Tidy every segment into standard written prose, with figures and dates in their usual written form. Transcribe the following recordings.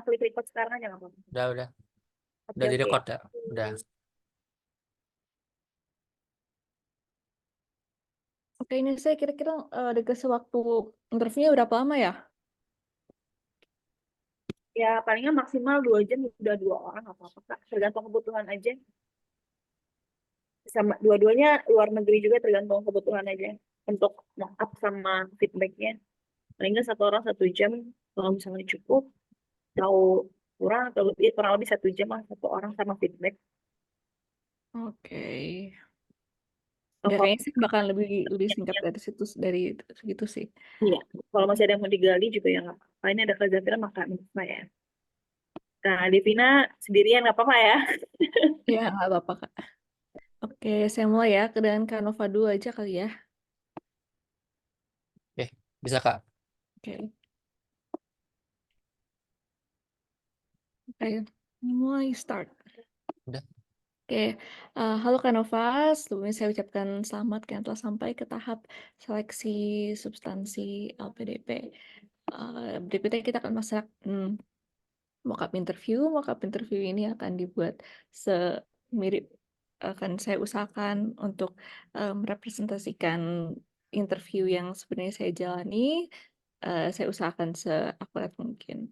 klik record sekarang aja nggak apa-apa. Udah Oke, di oke. record ya. Udah. Oke, ini saya kira-kira dikasih waktu interviewnya berapa lama ya? Ya palingnya maksimal 2 jam, udah 2 orang nggak apa-apa Kak. Tergantung kebutuhan aja. Sama dua-duanya luar negeri juga, tergantung kebutuhan aja. Untuk mock up sama feedbacknya. Paling nggak 1 orang 1 jam. Kalau misalnya cukup, tahu kurang atau lebih, kurang lebih 1 jam lah 1 orang sama feedback. Oke. Ya Kalau kayaknya sih bakal lebih singkat dari situ dari segitu sih. iya, kalau masih ada yang mau digali juga ya nggak apa-apa. Ini ada Kak Zafira makan ya. Nah, Devina sendirian nggak apa-apa ya. Ya nggak apa-apa Kak. Oke, saya mulai ya ke dengan Canova dulu aja kali ya. Oke, bisa Kak. Oke, oke. Mulai start. Udah. Oke, halo Canova, sebelumnya saya ucapkan selamat yang telah sampai ke tahap seleksi substansi LPDP. Berikutnya kita akan masak mock-up interview. Mock-up interview ini akan dibuat semirip, akan saya usahakan untuk merepresentasikan interview yang sebenarnya saya jalani. Saya usahakan seakurat mungkin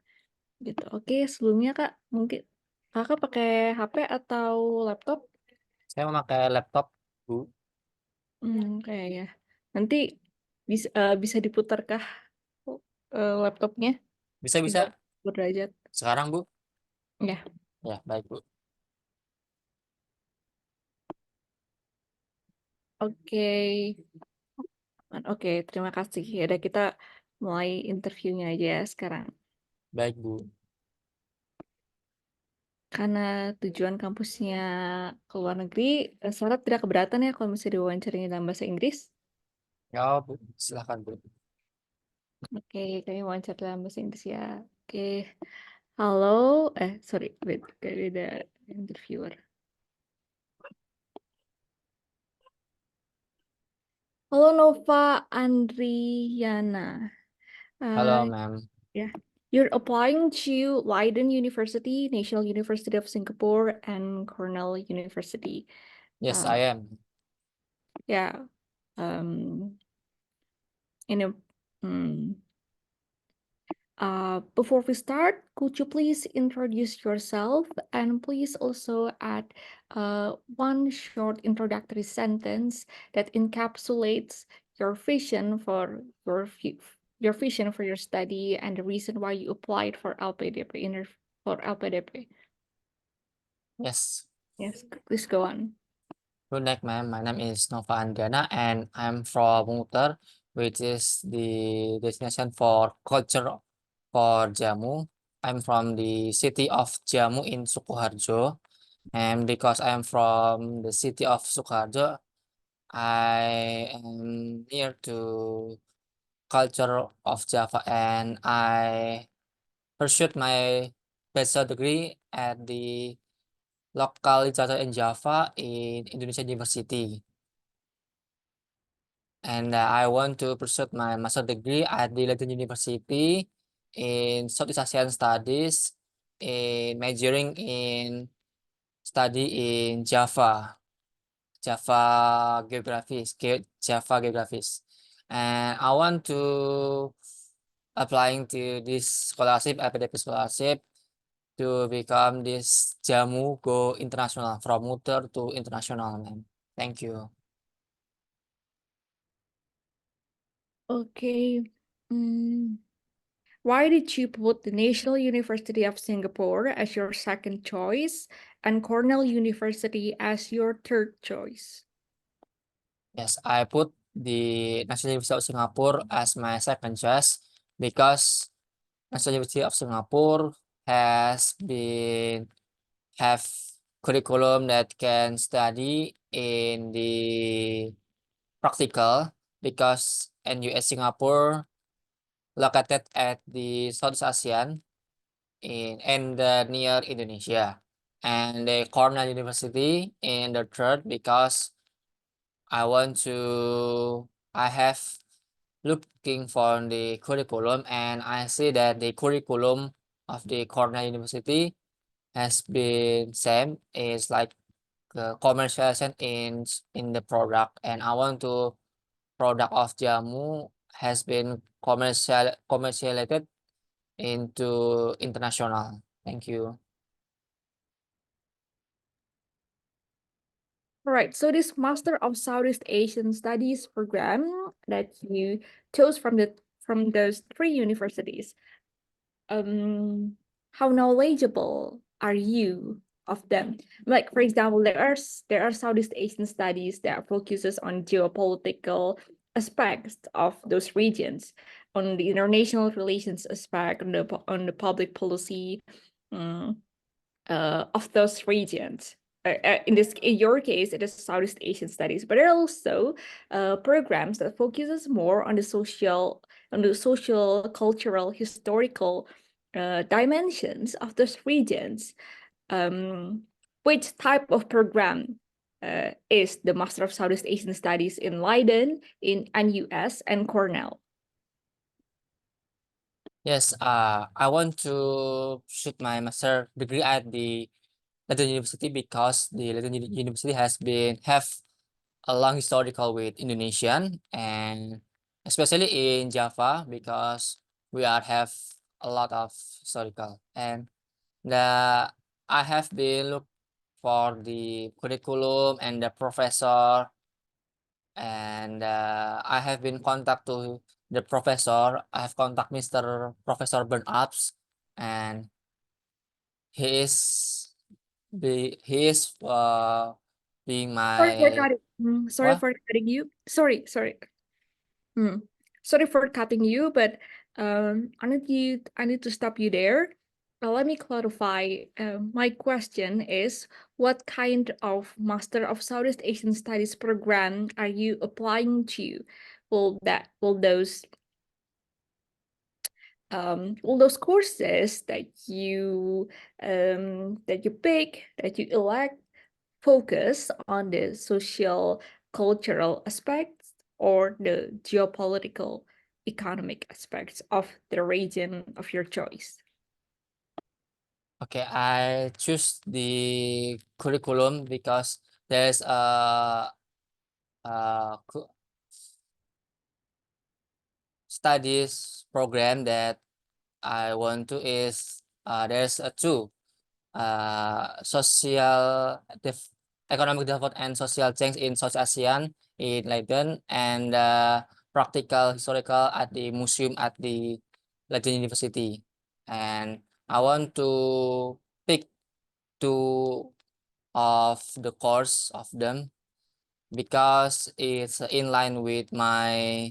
gitu. Oke, sebelumnya Kak, mungkin Kakak pakai HP atau laptop? Saya memakai laptop, Bu. Kayak ya. Nanti bisa diputarkah laptopnya Bisa. 3 derajat? Sekarang, Bu. Ya. Ya, baik, Bu. Oke. Oke, terima kasih. Ya udah kita mulai interviewnya aja ya sekarang. Baik, Bu. Karena tujuan kampusnya ke luar negeri, Sarah tidak keberatan ya kalau misalnya diwawancarinya dalam bahasa Inggris. Ya, Bu. Silakan, Bu. Oke, kami wawancara dalam bahasa Inggris ya. Oke, halo, sorry, beda interviewer. Halo Nova Andriana. Halo, Uh, ma'am. yeah, you're applying to Leiden University, National University of Singapore, and Cornell University. Yes, Uh, I am. yeah, um, in a, mm, before we start, could you please introduce yourself and please also add one short introductory sentence that encapsulates your vision for your vision for your study and the reason why you applied for LPDP for LPDP. Yes. Yes, please go on. Good night, ma'am. My name is Nova Andriana, and I'm from Muter, which is the destination for culture for Jamu. I'm from the city of Jamu in Sukoharjo, and because I'm from the city of Sukoharjo, I am near to culture of Java, and I pursued my bachelor degree at the local literature in Java in Indonesia University. And I want to pursue my master degree at the Leiden University in Southeast Asian Studies, in majoring in study in Java Java geographies. And I want to applying to this scholarship, LPDP scholarship, to become this Jamu Go International from Muter to international, man. Thank you. Okay. Why did you put the National University of Singapore as your second choice and Cornell University as your third choice? Yes, I put the National University of Singapore as my second choice because National University of Singapore has been have curriculum that can study in the practical because NUS Singapore located at the Southeast ASEAN in the near Indonesia, and the Cornell University in the third because I have looking for the curriculum and I see that the curriculum of the Cornell University has been same is like commercialization in the product, and I want to product of Jamu has been commercialized into international. Thank you. All right, so this Master of Southeast Asian Studies program that you chose from those three universities, how knowledgeable are you of them? Like, for example, there are Southeast Asian studies that focuses on geopolitical aspects of those regions, on the international relations aspect, on the public policy of those regions. In your case, it is Southeast Asian studies, but there are also programs that focuses more on the social, cultural, historical dimensions of those regions. Which type of program is the Master of Southeast Asian Studies in Leiden, in NUS, and Cornell? Yes, I want to shoot my master degree at the Leiden University because the Leiden University have a long historical with Indonesian, and especially in Java because we have a lot of historical, and I have been look for the curriculum and the professor, and I have been contact to the professor. I have contact Mr. Professor Bernards, and he is he is being Sorry for my cutting. Sorry what? for cutting you. Sorry. Sorry for cutting you, but I need to stop you there. Let me clarify. My question is, what kind of Master of Southeast Asian Studies program are you applying to? Will those courses that you pick, that you elect, focus on the social cultural aspects or the geopolitical economic aspects of the region of your choice? Okay, I choose the curriculum because there's a studies program that I want to is there's two social economic development and social change in South ASEAN in Leiden, and practical historical at the museum at the Leiden University, and I want to pick two of the course of them because it's in line with my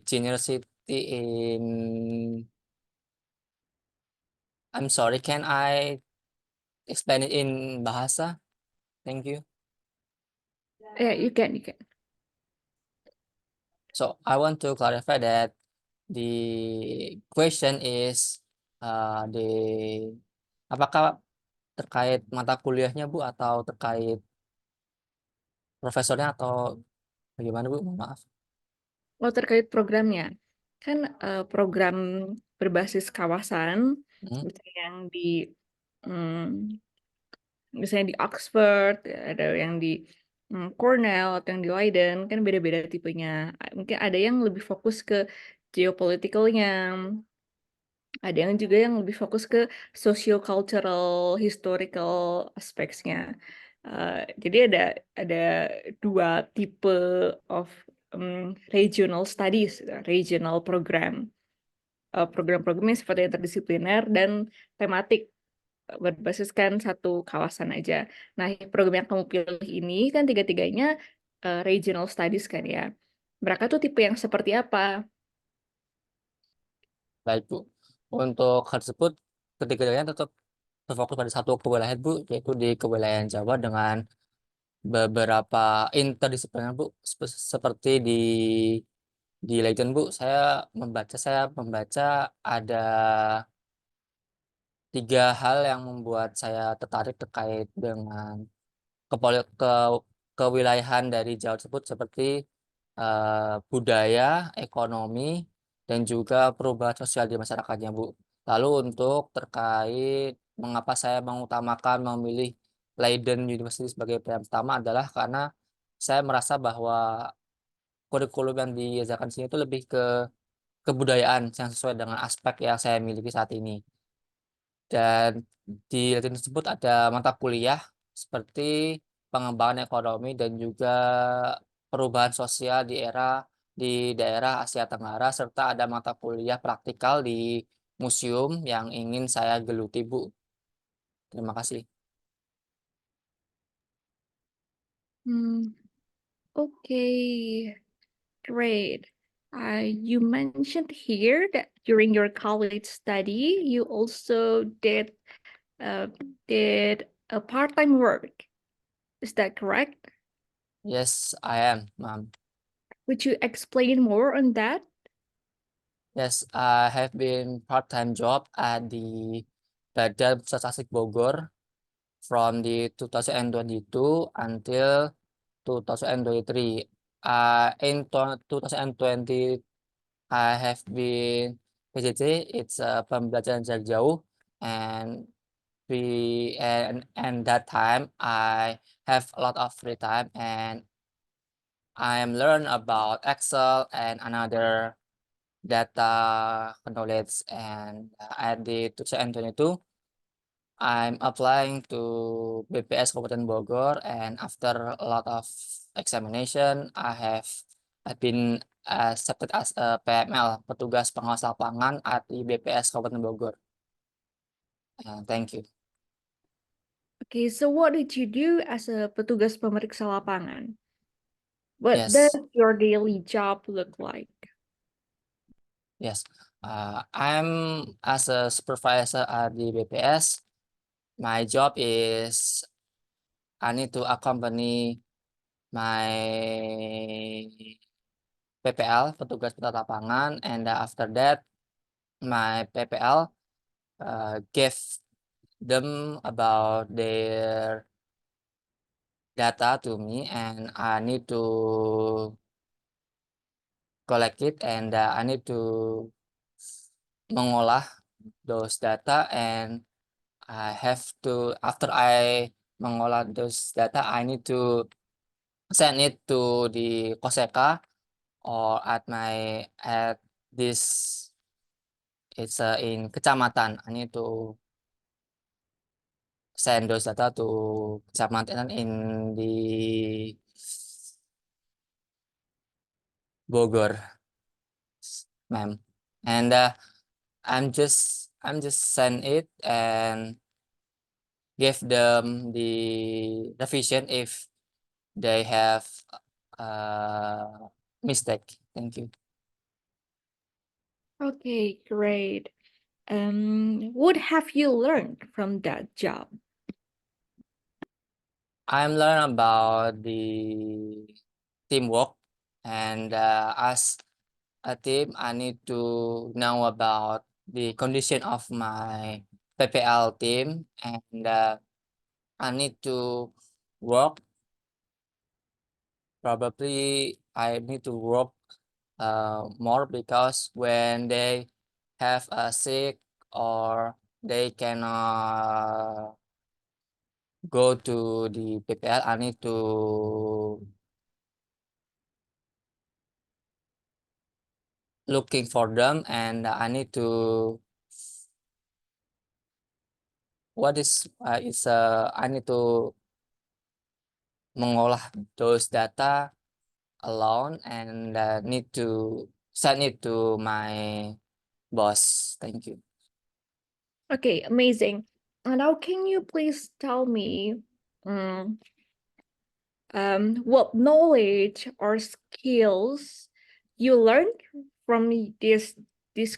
generosity in. I'm sorry, can I explain it in bahasa? Thank you. Yeah, you can. So I want to clarify that the question is apakah terkait mata kuliahnya Bu atau terkait profesornya atau bagaimana Bu? Mohon maaf. Oh, terkait programnya. Kan program berbasis kawasan, Hmm. misalnya yang hmm, misalnya di Oxford, ada yang di Cornell atau yang di Leiden, kan beda-beda tipenya. Mungkin ada yang lebih fokus ke geopolitikalnya, ada yang juga yang lebih fokus ke socio-cultural, historical aspeknya. Jadi ada dua tipe of regional studies, regional program. Program-programnya seperti interdisipliner dan tematik, berbasiskan satu kawasan aja. Nah, program yang kamu pilih ini kan tiga-tiganya regional studies kan ya. Mereka tuh tipe yang seperti apa? Baik Bu. Untuk hal tersebut ketiganya tetap terfokus pada satu kewilayahan Bu, yaitu di kewilayahan Jawa dengan beberapa interdisipliner Bu, seperti di Leiden Bu, saya membaca ada 3 hal yang membuat saya tertarik terkait dengan ke kewilayahan dari Jawa tersebut, seperti budaya, ekonomi, dan juga perubahan sosial di masyarakatnya, Bu. Lalu untuk terkait mengapa saya mengutamakan memilih Leiden University sebagai pilihan pertama adalah karena saya merasa bahwa kurikulum yang diajarkan di sini itu lebih ke kebudayaan yang sesuai dengan aspek yang saya miliki saat ini. Dan di Leiden tersebut ada mata kuliah seperti pengembangan ekonomi dan juga perubahan sosial di daerah Asia Tenggara serta ada mata kuliah praktikal di museum yang ingin saya geluti, Bu. Terima kasih. Hmm, okay, great. You mentioned here that during your college study, you also did a part-time work. Is that correct? Yes, I am, Ma'am. Would you explain more on that? Yes, I have been part-time job at the Badan Pusat Statistik Bogor from the 2022 until 2023. In 2020, I have been PJJ. It's a pembelajaran jarak jauh, and and that time I have a lot of free time, and I am learn about Excel and another data knowledge. And at the 2022, I'm applying to BPS Kabupaten Bogor, and after a lot of examination, I've been accepted as a PML, petugas pengawas lapangan at the BPS Kabupaten Bogor. Thank you. Okay, so what did you do as a petugas pemeriksa lapangan? What Yes, does your daily job look like? yes. I'm as a supervisor at the BPS. My job is I need to accompany my PPL, petugas penata lapangan, and after that, my PPL gave them about their data to me, and I need to collect it, and I need to mengolah those data, and I have to, after I mengolah those data, I need to send it to the Koseka or at this, it's in kecamatan. I need to send those data to kecamatan in the Bogor, ma'am. And I'm just send it and give them the revision if they have mistake. Thank you. Okay, great. What have you learned from that job? I'm learn about the teamwork, and as a team, I need to know about the condition of my PPL team, and I need to work. Probably I need to work more because when they have a sick or they cannot go to the PPL, I need to looking for them, and I need to I need to mengolah those data alone, and need to send it to my boss. Thank you. Okay, amazing. And now can you please tell me um, what knowledge or skills you learned from this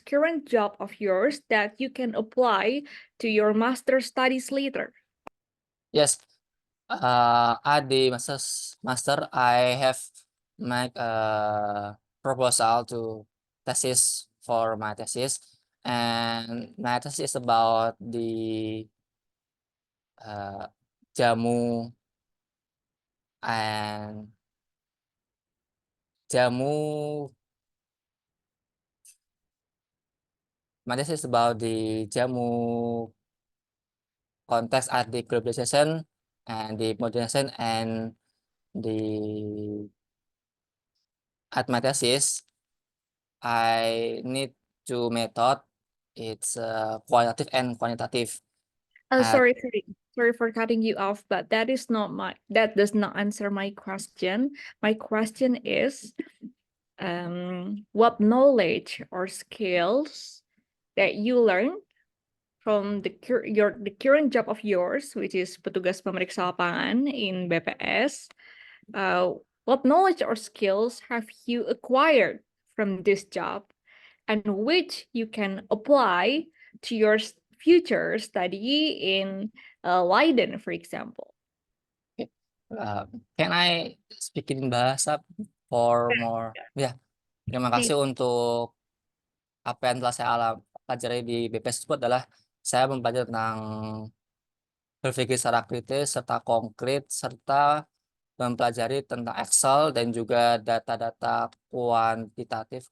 current job of yours that you can apply to your master studies later? Yes, at the master, I have make a proposal to thesis for my thesis, and my thesis is about the jamu and jamu. My thesis is about the jamu context at the globalization and the modernization and the at my thesis I need two method. It's qualitative and quantitative. At Sorry for cutting you off, but that does not answer my question. My question is, what knowledge or skills that you learn from the current job of yours, which is petugas pemeriksa lapangan in BPS, what knowledge or skills have you acquired from this job, and which you can apply to your future study in Leiden, for example? Can I speak in bahasa for more? Ya, terima kasih untuk apa yang telah saya pelajari di BPS tersebut adalah saya mempelajari tentang berpikir secara kritis serta konkret serta mempelajari tentang Excel dan juga data-data kuantitatif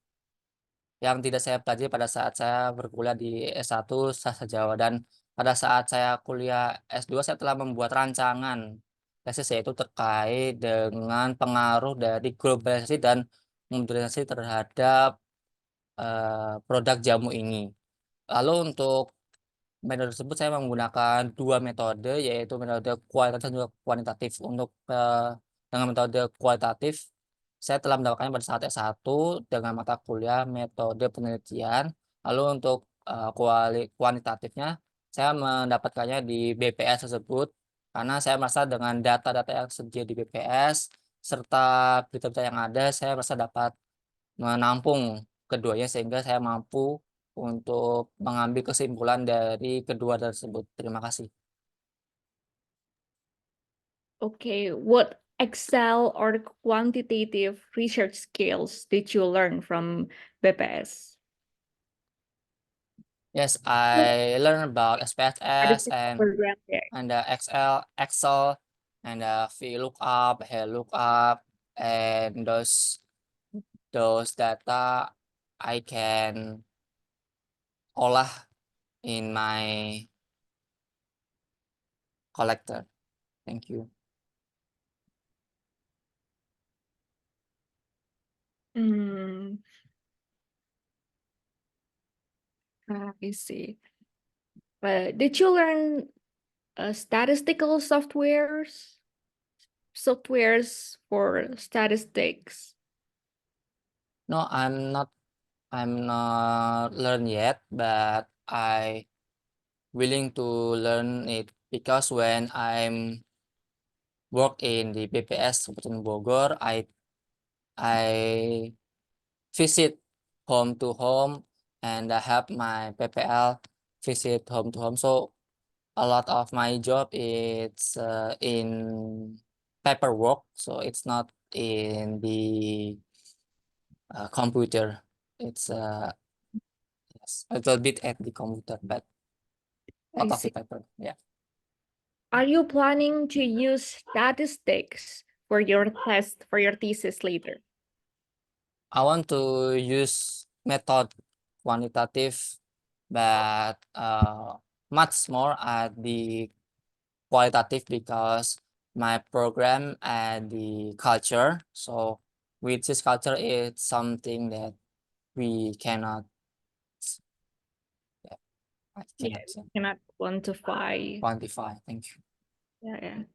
yang tidak saya pelajari pada saat saya berkuliah di S1 Sastra Jawa, dan pada saat saya kuliah S2 saya telah membuat rancangan tesis yaitu terkait dengan pengaruh dari globalisasi dan modernisasi terhadap produk jamu ini. Lalu untuk metode tersebut saya menggunakan dua metode, yaitu metode kualitatif dan juga kuantitatif. Untuk dengan metode kualitatif saya telah mendapatkannya pada saat S1 dengan mata kuliah metode penelitian. Lalu untuk kuantitatifnya saya mendapatkannya di BPS tersebut karena saya merasa dengan data-data yang tersedia di BPS serta berita-berita yang ada, saya merasa dapat menampung keduanya sehingga saya mampu untuk mengambil kesimpulan dari kedua tersebut. Terima kasih. Okay, what Excel or quantitative research skills did you learn from BPS? Yes, I learned about SPSS Program there. and Excel, and VLOOKUP, HLOOKUP, and those data I can olah in my collector. Thank you. I see. Did you learn statistical softwares for statistics? No, I'm not learn yet, but I willing to learn it because when I'm work in the BPS Kabupaten Bogor, I visit home to home and I have my PPL visit home to home. So a lot of my job is in paperwork, so it's not in the computer. It's yes, a little bit at the computer, but I out of the see. paper. Yeah. Are you planning to use statistics for your thesis later? I want to use method quantitative, but much more at the qualitative because my program at the culture. So with this culture, it's something that we cannot. I cannot say. Cannot quantify. Quantify. Thank you. Yeah.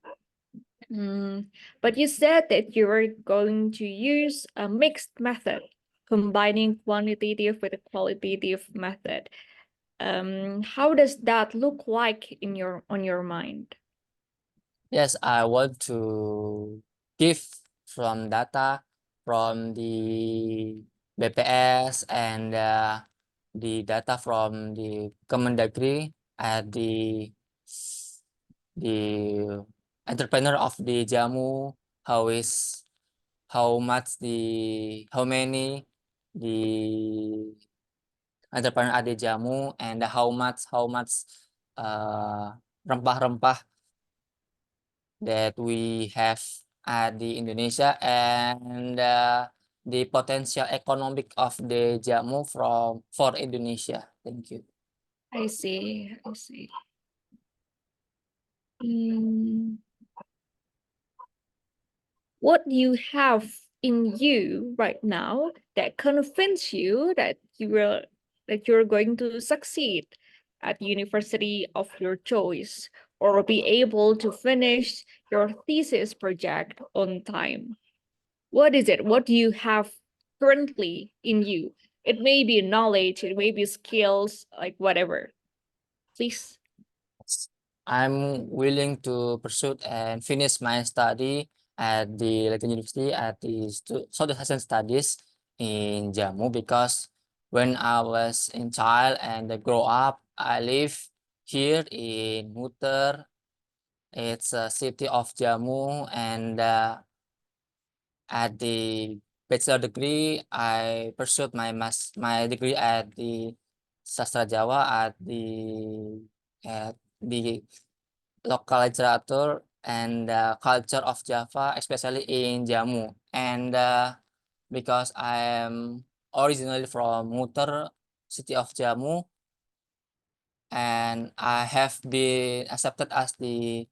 But you said that you were going to use a mixed method, combining quantitative with a qualitative method. How does that look like on your mind? Yes, I want to give from data from the BPS and the data from the Kemendagri at the entrepreneur of the jamu, how many the entrepreneur at the jamu, and how much rempah-rempah that we have at the Indonesia, and the potential economic of the jamu for Indonesia. Thank you. I see. Mm, what do you have in you right now that convince you that you're going to succeed at the university of your choice or be able to finish your thesis project on time? What is it? What do you have currently in you? It may be knowledge, it may be skills, like whatever. Please. I'm willing to pursue and finish my study at the Leiden University at the Southeastern Studies in Jammu, because when I was in child and I grow up, I live here in Muter. It's a city of Jammu, and at the bachelor degree, I pursued my degree at the Sastra Jawa at the local literature and culture of Java, especially in Jammu. And because I am originally from Muter, city of Jammu, and I have been accepted as the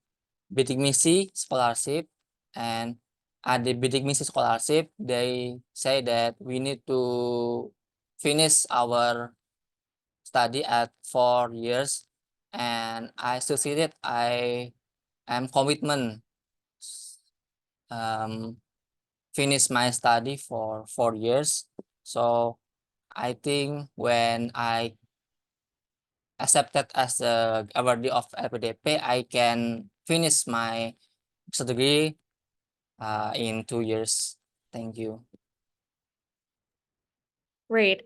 Bidik Misi scholarship. And at the Bidik Misi scholarship, they say that we need to finish our study at 4 years, and I succeeded. I am commitment finish my study for 4 years. So I think when I accepted as a awardee of LPDP, I can finish my master degree in 2 years. Thank you. Great.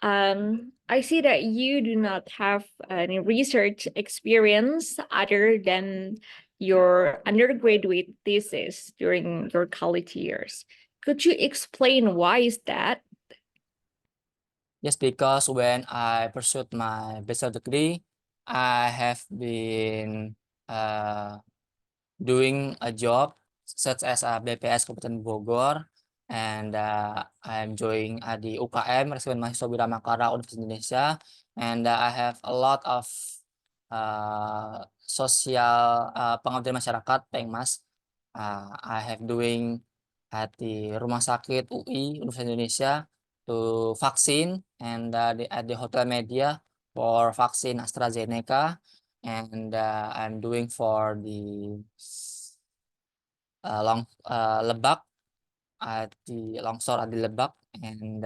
I see that you do not have any research experience other than your undergraduate thesis during your college years. Could you explain why is that? Yes, because when I pursued my bachelor degree, I have been doing a job such as a BPS Kabupaten Bogor, and I'm joining di UKM Resimen Mahasiswa Bina Makara Universitas Indonesia, and I have a lot of sosial pengabdian masyarakat Pengmas. I have doing at the Rumah Sakit UI Universitas Indonesia to vaksin, and at the Hotel Media for vaksin AstraZeneca, and I'm doing for the Lebak, at the longsor at the Lebak, and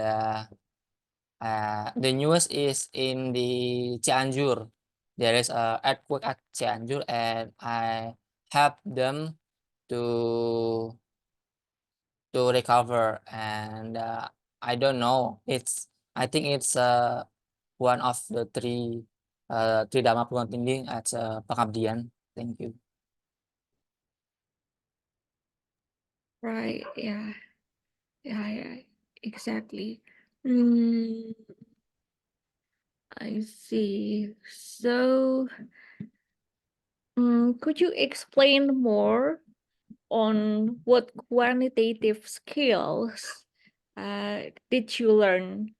the newest is in the Cianjur. There is a earthquake at Cianjur, and I help them to recover. And I don't know. I think it's one of the three Tridharma Perguruan Tinggi at pengabdian. Thank you. Right, yeah, exactly. I see. So, could you explain more on what quantitative skills did you learn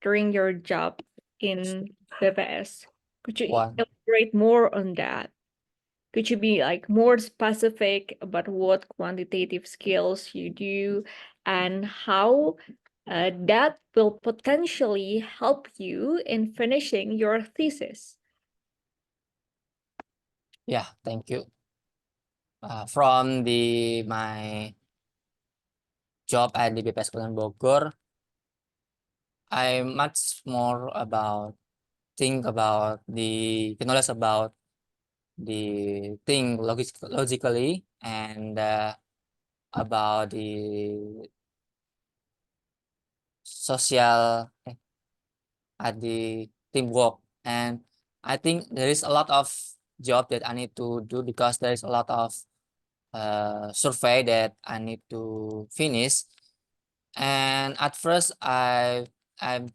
during your job in BPS? Could you One. elaborate more on that? Could you be like more specific about what quantitative skills you do and how that will potentially help you in finishing your thesis? Yeah, thank you. From my job at the BPS Kabupaten Bogor, I much more think about the knowledge about the thing logically, and about the social at the teamwork. And I think there is a lot of job that I need to do, because there is a lot of survey that I need to finish. And at first I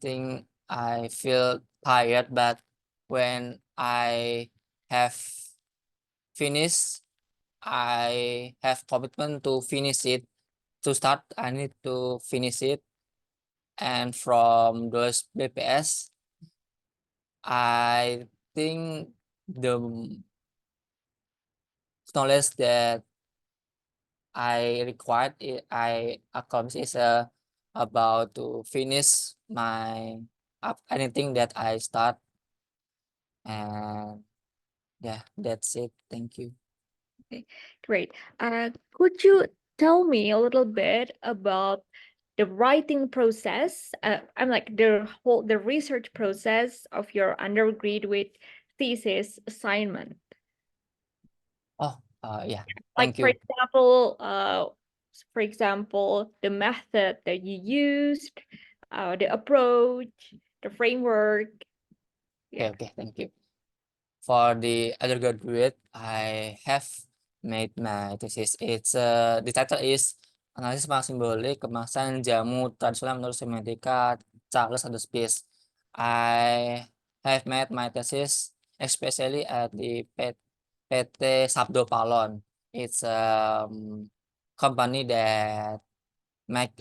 think I feel tired, but when I have finished, I have commitment to finish it. To start, I need to finish it. and from those BPS, I think the knowledge that I required, I accomplished is about to finish my anything that I start, and yeah, that's it. Thank you. Great. Could you tell me a little bit about the writing process? I'm like the research process of your undergraduate thesis assignment. Oh, yeah, Like thank you. for example, the method that you used, the approach, the framework. Yeah. Okay, thank you. For the undergraduate, I have made my thesis. It's the title is Analisis Makna Simbolik Kemasan Jamu Tradisional Menurut Semiotika Charles and the Spies. I have made my thesis especially at the PT Sabdo Palon. It's a company that make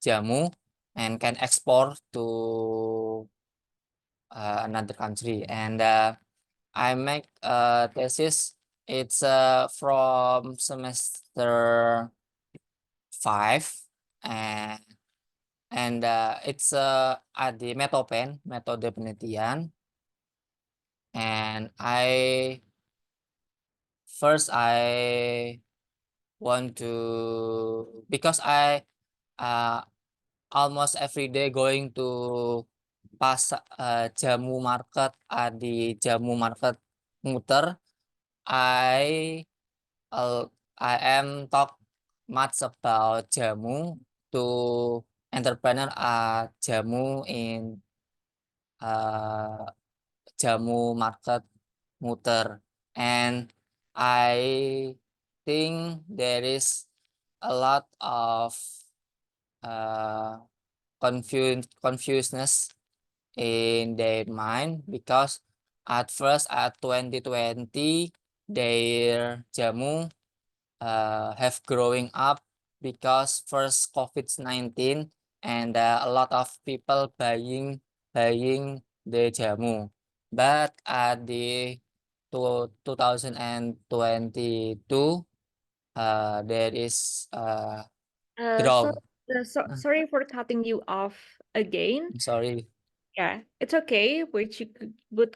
jamu and can export to another country. And I make a thesis. It's from semester 5, and it's at the Metopen, metode penelitian. And I want to, because I almost every day going to pas jamu market, di jamu market muter. I I am talk much about jamu to entrepreneur at jamu in jamu market muter, and I think there is a lot of confuseness in their mind, because at first at 2020 their jamu have growing up because first COVID-19, and a lot of people buying the jamu. But at the 2022 there is So, drop. sorry for cutting you off again. I'm sorry. Yeah, it's okay, but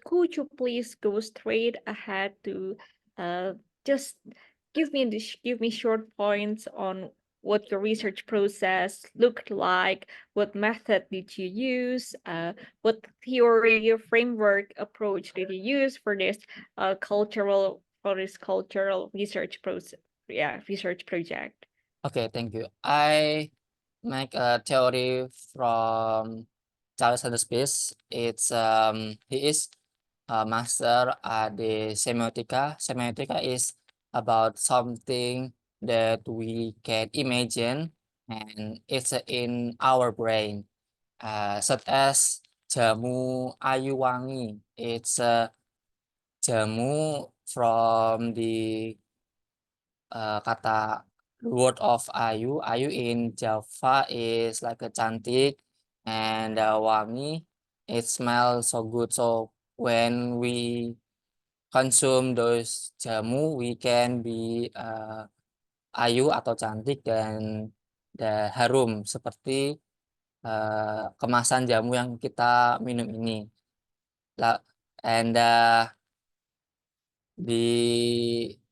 could you please go straight ahead to just give me short points on what your research process looked like, what method did you use, what theory or framework approach did you use for this cultural research process, research project. Okay, thank you. I make a theory from Charles Space. It's he is a master at the semiotica. Semiotica is about something that we can imagine, and it's in our brain, such as jamu ayu wangi. It's a jamu from the kata word of ayu. Ayu in Java is like a cantik, and wangi, it smells so good. So when we consume those jamu, we can be ayu atau cantik dan harum seperti kemasan jamu yang kita minum ini. And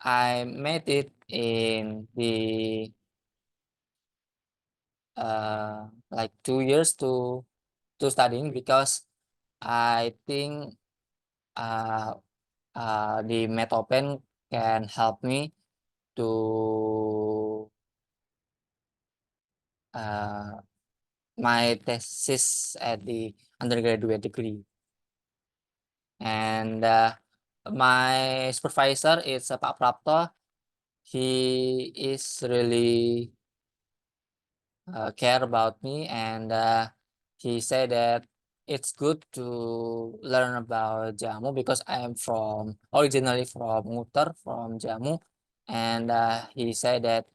I made it in the like 2 years to studying, because I think the Metopen can help me to my thesis at the undergraduate degree. And my supervisor is Pak Prapto. He is really care about me, and he said that it's good to learn about jamu, because I am originally from Muter, from Jamu, and he said that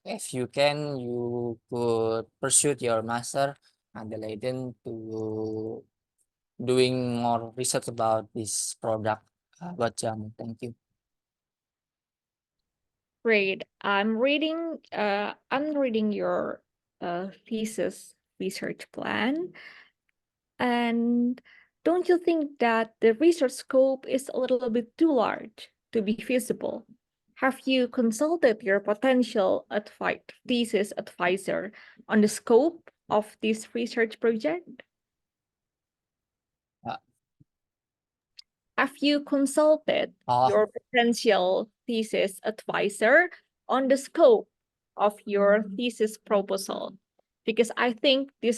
If you can, you could pursue your master at the Leiden to doing more research about this product about jamu. Thank you. Great. I'm reading your thesis research plan. And don't you think that the research scope is a little bit too large to be feasible? Have you consulted your potential thesis advisor on the scope of this research project? Uh, Have you consulted Oh, your potential thesis advisor on the scope of your thesis proposal? Because I think the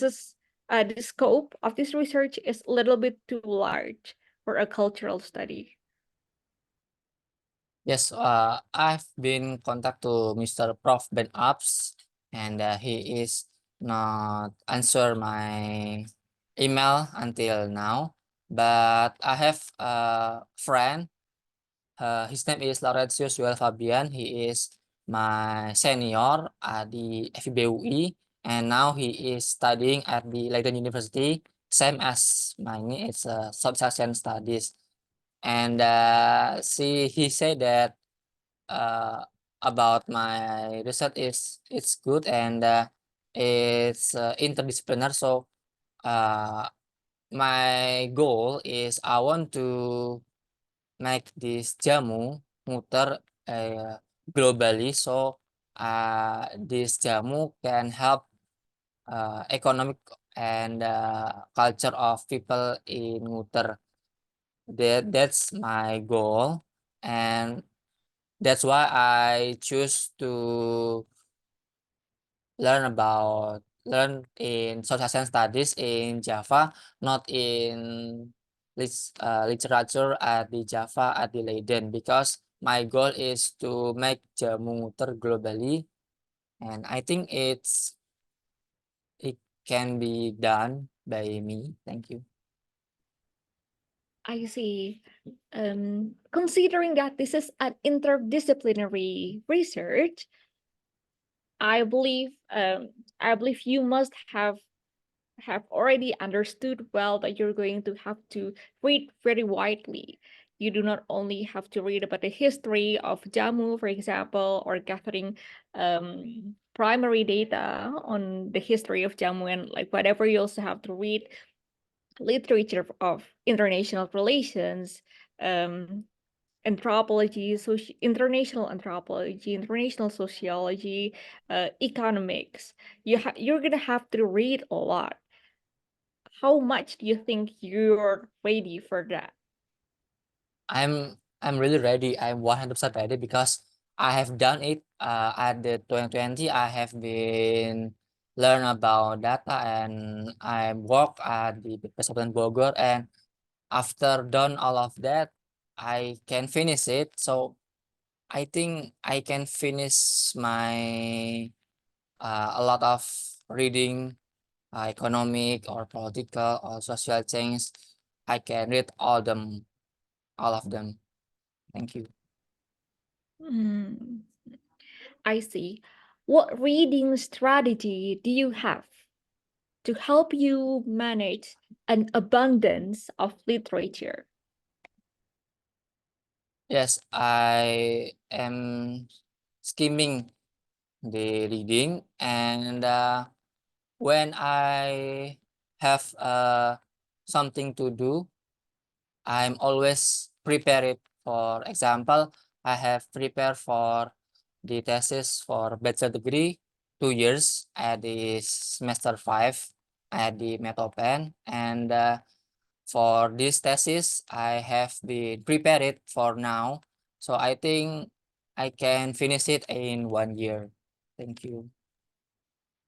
scope of this research is a little bit too large for a cultural study. yes, I've been contact to Mr. Prof. Ben Apps, and he is not answer my email until now. But I have a friend. His name is Laurentius Joel Fabian. He is my senior at the FIBUI, and now he is studying at the Leiden University, same as mine. It's South Asian Studies, and he said that about my research is it's good, and it's interdisciplinary. So uh, my goal is I want to make this jamu muter globally, so this jamu can help economic and culture of people in Muter. That's my goal, and that's why I choose to learn in social science studies in Java, not in literature at the Java at the Leiden, because my goal is to make jamu muter globally, and I think it can be done by me. Thank you. I see. Considering that this is an interdisciplinary research, I believe you must have already understood well that you're going to have to read very widely. You do not only have to read about the history of Jamu, for example, or gathering primary data on the history of Jamu and like whatever. You also have to read literature of international relations, anthropology, international anthropology, international sociology, economics. You're gonna have to read a lot. How much do you think you're ready for that? I'm really ready. I'm 100% ready because I have done it at the 2020. I have been learn about data, and I work at the Pesantren Bogor, and after done all of that, I can finish it. So I think I can finish my a lot of reading, economic or political or social change. I can read all of them. Thank you. I see. What reading strategy do you have to help you manage an abundance of literature? Yes, I am skimming the reading, and when I have something to do, I'm always prepared. For example, I have prepared for the thesis for bachelor degree 2 years at the semester 5 at the Metopen, and for this thesis, I have been prepared for now. So I think I can finish it in 1 year. Thank you.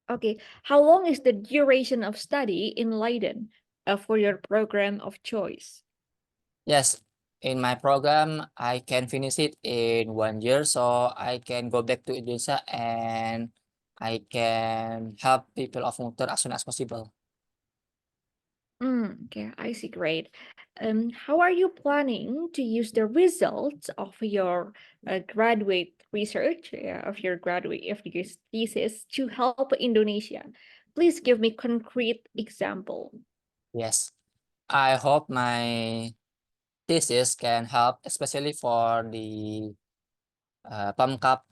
Okay, how long is the duration of study in Leiden for your program of choice? Yes, in my program, I can finish it in 1 year. So I can go back to Indonesia, and I can help people of Muter as soon as possible. Okay, I see. Great. How are you planning to use the results of your graduate research, of your thesis to help Indonesia? Please give me concrete example. Yes, I hope my thesis can help, especially for the Pemkab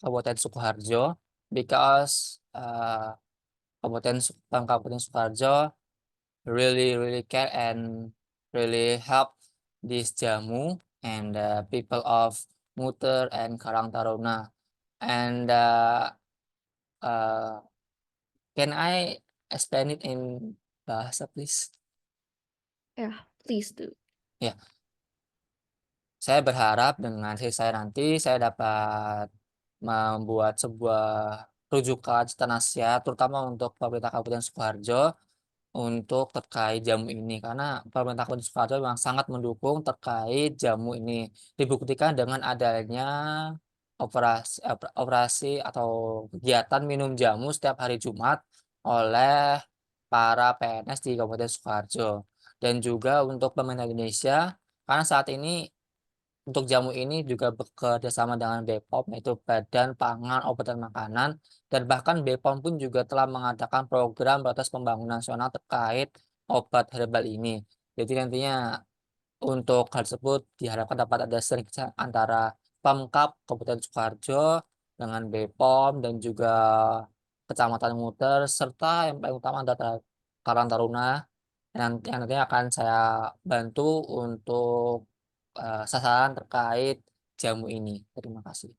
Kabupaten Sukoharjo, because Kabupaten Sukoharjo really care and really help this jamu and people of Muter and Karang Taruna. And can I explain it in bahasa, please? Yeah, please do. Ya, saya berharap dengan hasil saya nanti saya dapat membuat sebuah rujukan serta nasihat, terutama untuk pemerintah Kabupaten Sukoharjo untuk terkait jamu ini, karena pemerintah Kabupaten Sukoharjo memang sangat mendukung terkait jamu ini. Dibuktikan dengan adanya operasi atau kegiatan minum jamu setiap hari Jumat oleh para PNS di Kabupaten Sukoharjo. Dan juga untuk pemerintah Indonesia, karena saat ini untuk jamu ini juga bekerja sama dengan BPOM, yaitu Badan Pangan, Obat dan Makanan, dan bahkan BPOM pun juga telah mengadakan program Prioritas Pembangunan Nasional terkait obat herbal ini. Jadi nantinya untuk hal tersebut diharapkan dapat ada sinergi antara Pemkab Kabupaten Sukoharjo dengan BPOM dan juga Kecamatan Muter, serta yang paling utama adalah Karang Taruna yang nantinya akan saya bantu untuk sasaran terkait jamu ini. Terima kasih.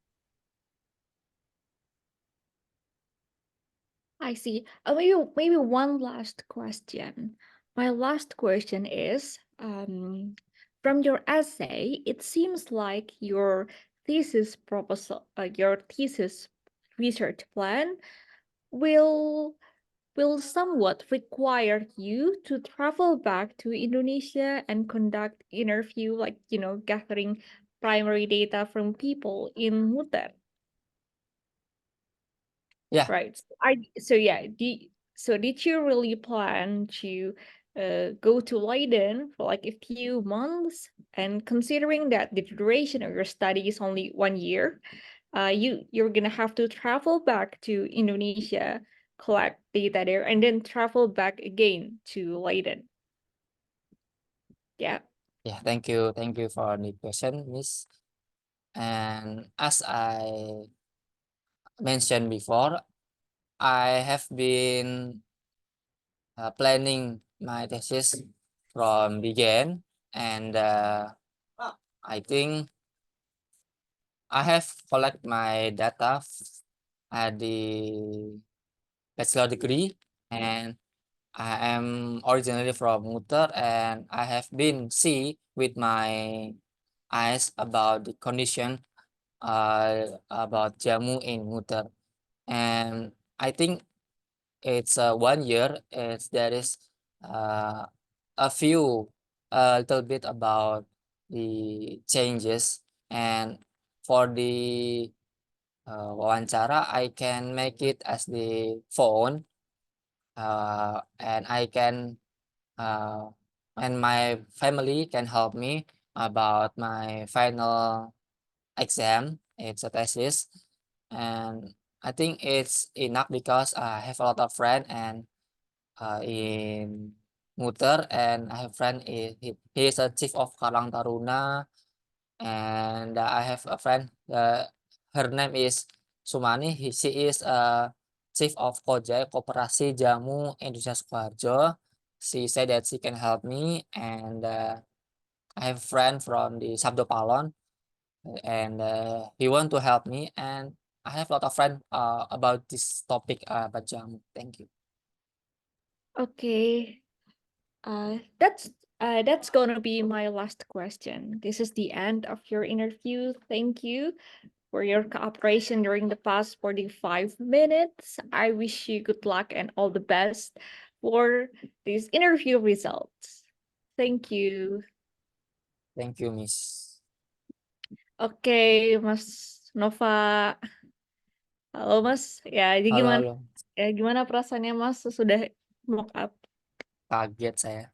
I see. Maybe one last question. My last question is, from your essay, it seems like your thesis proposal, your thesis research plan will somewhat require you to travel back to Indonesia and conduct interview, like, gathering primary data from people in Muter. Yeah. Right. Did you really plan to go to Leiden for like a few months? And considering that the duration of your study is only 1 year, you're gonna have to travel back to Indonesia, collect data there, and then travel back again to Leiden. Yeah. Yeah, thank you for the question, Miss. And as I mentioned before, I have been planning my thesis from beginning, and I think I have collect my data at the bachelor degree, and I am originally from Muter, and I have been see with my eyes about the condition about jamu in Muter, and I think it's 1 year. There is uh, a little bit about the changes, and for the wawancara, I can make it as the phone, and I can and my family can help me about my final exam. It's a thesis, and I think it's enough because I have a lot of friends and in Muter, and I have friend he is a chief of Karang Taruna, and I have a friend, her name is Sumani. She is a chief of Kojai Koperasi Jamu Indonesia Sukoharjo. She said that she can help me, and I have a friend from the Sabdo Palon, and he want to help me, and I have a lot of friends about this topic about jamu. Thank you. Okay. That's gonna be my last question. This is the end of your interview. Thank you for your cooperation during the past 45 minutes. I wish you good luck and all the best for these interview results. Thank you. Thank you, Miss. Oke, Mas Nova. Halo, Mas. Ya, jadi Halo. gimana perasaannya, Mas, sesudah mock up? Kaget saya.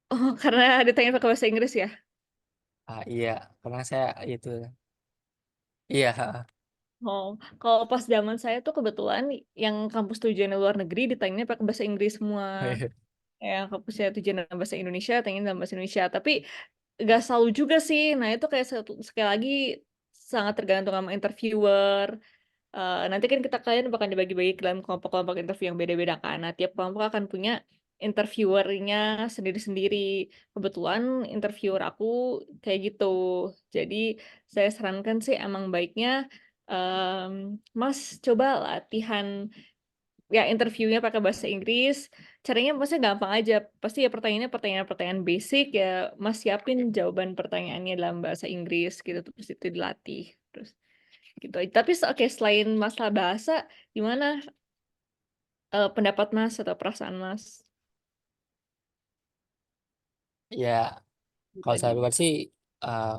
Oh, karena ditanya pakai bahasa Inggris ya? Iya, karena saya itu. Iya, Oh, kalau pas zaman saya tuh kebetulan yang kampus tujuan luar negeri ditanya pakai bahasa Inggris semua. Ya, kampusnya tujuan bahasa Indonesia, tanya dalam bahasa Indonesia. Tapi nggak selalu juga sih. Nah, itu kayak sekali lagi sangat tergantung sama interviewer. Nanti kan kalian bakal dibagi-bagi ke dalam kelompok-kelompok interview yang beda-beda kan. Nah, tiap kelompok akan punya interviewernya sendiri-sendiri. Kebetulan interviewer aku kayak gitu. Jadi saya sarankan sih emang baiknya Mas coba latihan ya interviewnya pakai bahasa Inggris. Caranya maksudnya gampang aja. Pasti ya pertanyaan-pertanyaan basic ya. Mas siapin jawaban pertanyaannya dalam bahasa Inggris gitu terus itu dilatih. Terus gitu. Tapi oke, selain masalah bahasa, gimana pendapat Mas atau perasaan Mas ya. Kalau saya tadi? pribadi sih, eh,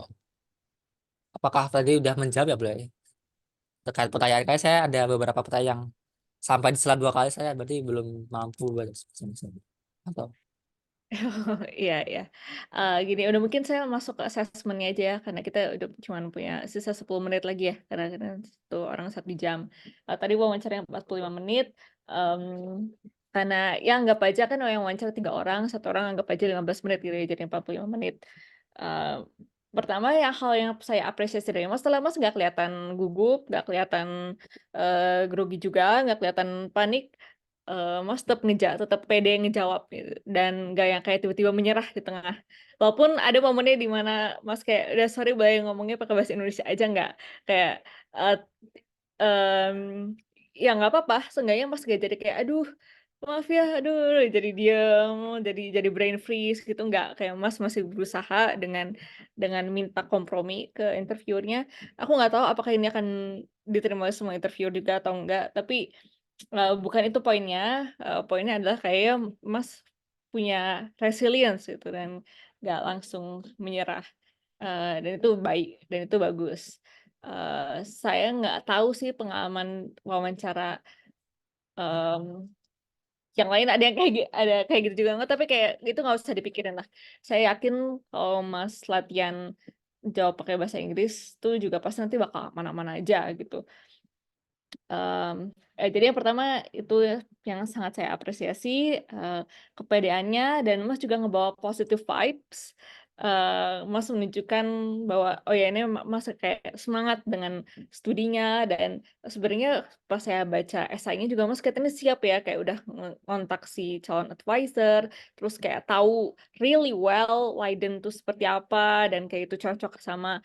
apakah tadi udah menjawab ya, Bro? Terkait pertanyaan kali saya ada beberapa pertanyaan yang sampai di sela 2 kali saya berarti belum mampu buat atau Iya, iya. Gini, udah mungkin saya masuk ke assessment-nya aja ya, karena kita udah cuman punya sisa 10 menit lagi ya, karena satu orang 1 jam. Tadi wawancara yang 45 menit, karena ya anggap aja kan yang wawancara 3 orang, 1 orang anggap aja 15 menit gitu ya, jadi 45 menit. Eee, Pertama ya hal yang saya apresiasi dari Mas, setelah Mas nggak kelihatan gugup, nggak kelihatan, grogi juga, nggak kelihatan panik, Mas tetap pede ngejawab gitu, dan nggak yang kayak tiba-tiba menyerah di tengah. Walaupun ada momennya di mana Mas kayak, "Udah sorry boleh ngomongnya pakai bahasa Indonesia aja nggak?" Kayak, eee, ya nggak apa-apa, seenggaknya Mas nggak jadi kayak, "Aduh, maaf ya, aduh," jadi diem, jadi brain freeze gitu, nggak. Kayak Mas masih berusaha dengan minta kompromi ke interviewer-nya. Aku nggak tahu apakah ini akan diterima oleh semua interviewer juga atau enggak, tapi bukan itu poinnya, poinnya adalah kayaknya Mas punya resilience gitu dan nggak langsung menyerah, dan itu baik dan itu bagus. Saya nggak tahu sih pengalaman wawancara, mmm, yang lain ada kayak gitu juga nggak, tapi kayak itu nggak usah dipikirin lah. Saya yakin kalau Mas latihan jawab pakai bahasa Inggris tuh juga pasti nanti bakal aman-aman aja gitu. Jadi yang pertama itu ya, yang sangat saya apresiasi, kepedeannya dan Mas juga ngebawa positive vibes, Mas menunjukkan bahwa, oh ya ini Mas kayak semangat dengan studinya dan sebenarnya pas saya baca esainya juga Mas kelihatannya siap ya, kayak udah ngontak si calon advisor, terus kayak tahu really well Leiden tuh seperti apa dan kayak itu cocok sama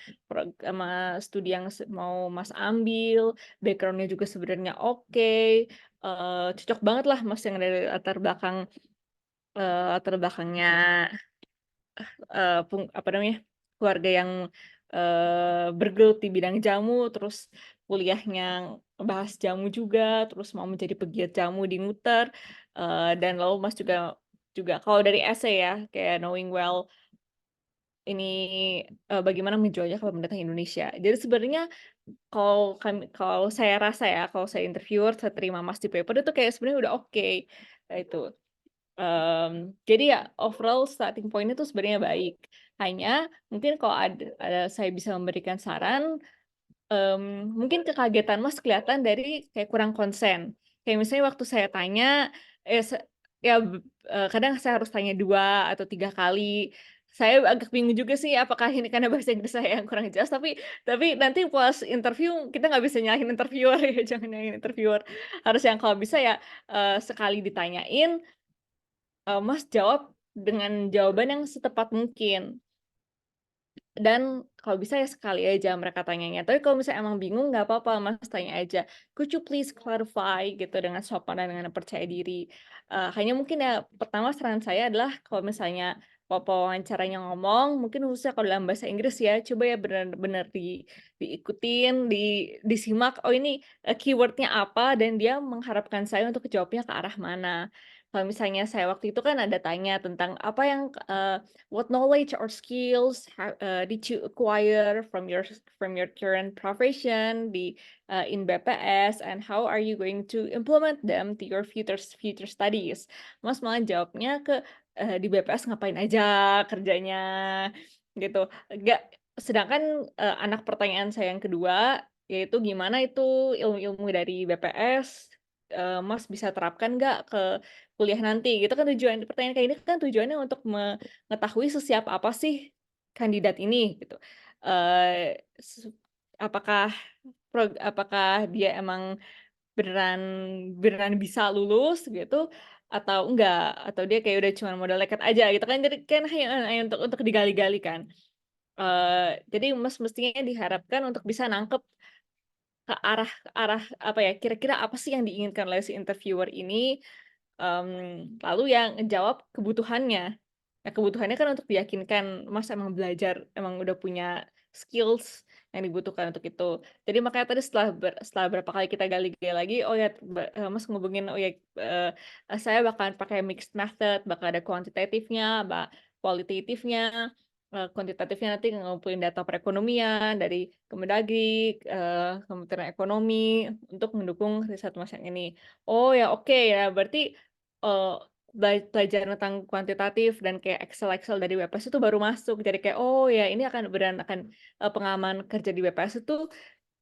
sama studi yang mau Mas ambil. Background-nya juga sebenarnya oke, cocok banget lah Mas yang dari latar belakangnya, apa namanya, keluarga yang, bergelut di bidang jamu, terus kuliahnya bahas jamu juga, terus mau menjadi pegiat jamu di Muter, dan lalu Mas juga kalau dari essay ya, kayak knowing well ini, bagaimana menjualnya ke pemerintah Indonesia. Jadi sebenarnya kalau saya rasa ya, kalau saya interviewer, saya terima Mas di paper itu kayak sebenarnya udah oke, itu. Jadi ya overall starting point itu sebenarnya baik. Hanya mungkin kalau ada saya bisa memberikan saran, mungkin kekagetan Mas kelihatan dari kayak kurang konsen. Kayak misalnya waktu saya tanya, eh, se ya kadang saya harus tanya 2 atau 3 kali. Saya agak bingung juga sih apakah ini karena bahasa Inggris saya yang kurang jelas, tapi nanti pas interview kita nggak bisa nyalahin interviewer ya, jangan nyalahin interviewer. Harus yang kalau bisa ya, sekali ditanyain, Mas jawab dengan jawaban yang setepat mungkin. Dan kalau bisa ya sekali aja mereka tanyanya. Tapi kalau misalnya emang bingung nggak apa-apa Mas tanya aja, "Could you please clarify?" Gitu dengan sopan dan dengan percaya diri. Hanya mungkin ya pertama saran saya adalah kalau misalnya pewawancaranya ngomong, mungkin khususnya kalau dalam bahasa Inggris ya, coba ya benar-benar diikutin, disimak, oh ini, keyword-nya apa dan dia mengharapkan saya untuk jawabnya ke arah mana. Kalau misalnya saya waktu itu kan ada tanya tentang apa yang, what knowledge or skills did you acquire from your current profession in BPS and how are you going to implement them to your future studies? Mas malah jawabnya ke di BPS ngapain aja kerjanya gitu. Sedangkan anak pertanyaan saya yang kedua yaitu gimana itu ilmu-ilmu dari BPS Mas bisa terapkan nggak ke kuliah nanti gitu kan pertanyaan kayak ini kan tujuannya untuk mengetahui sesiap apa sih kandidat ini gitu. Eh, se- apakah apakah dia emang beneran beneran bisa lulus gitu atau enggak atau dia kayak udah cuma modal nekat aja gitu kan jadi kan hanya untuk digali-gali kan. Jadi mestinya diharapkan untuk bisa nangkep ke arah apa ya kira-kira apa sih yang diinginkan oleh si interviewer ini lalu yang ngejawab kebutuhannya. Nah, kebutuhannya kan untuk diyakinkan Mas emang belajar, emang udah punya skills yang dibutuhkan untuk itu. Jadi makanya tadi setelah berapa kali kita gali-gali lagi, oh ya Mas ngubungin, oh ya saya bakalan pakai mixed method, bakal ada kuantitatifnya, kualitatifnya. Kuantitatifnya nanti ngumpulin data perekonomian dari Kemendagri, Kementerian Ekonomi untuk mendukung riset Mas yang ini. Oh ya oke ya berarti eh, belajar tentang kuantitatif dan kayak Excel dari BPS itu baru masuk. Jadi kayak, oh ya ini akan pengalaman kerja di BPS itu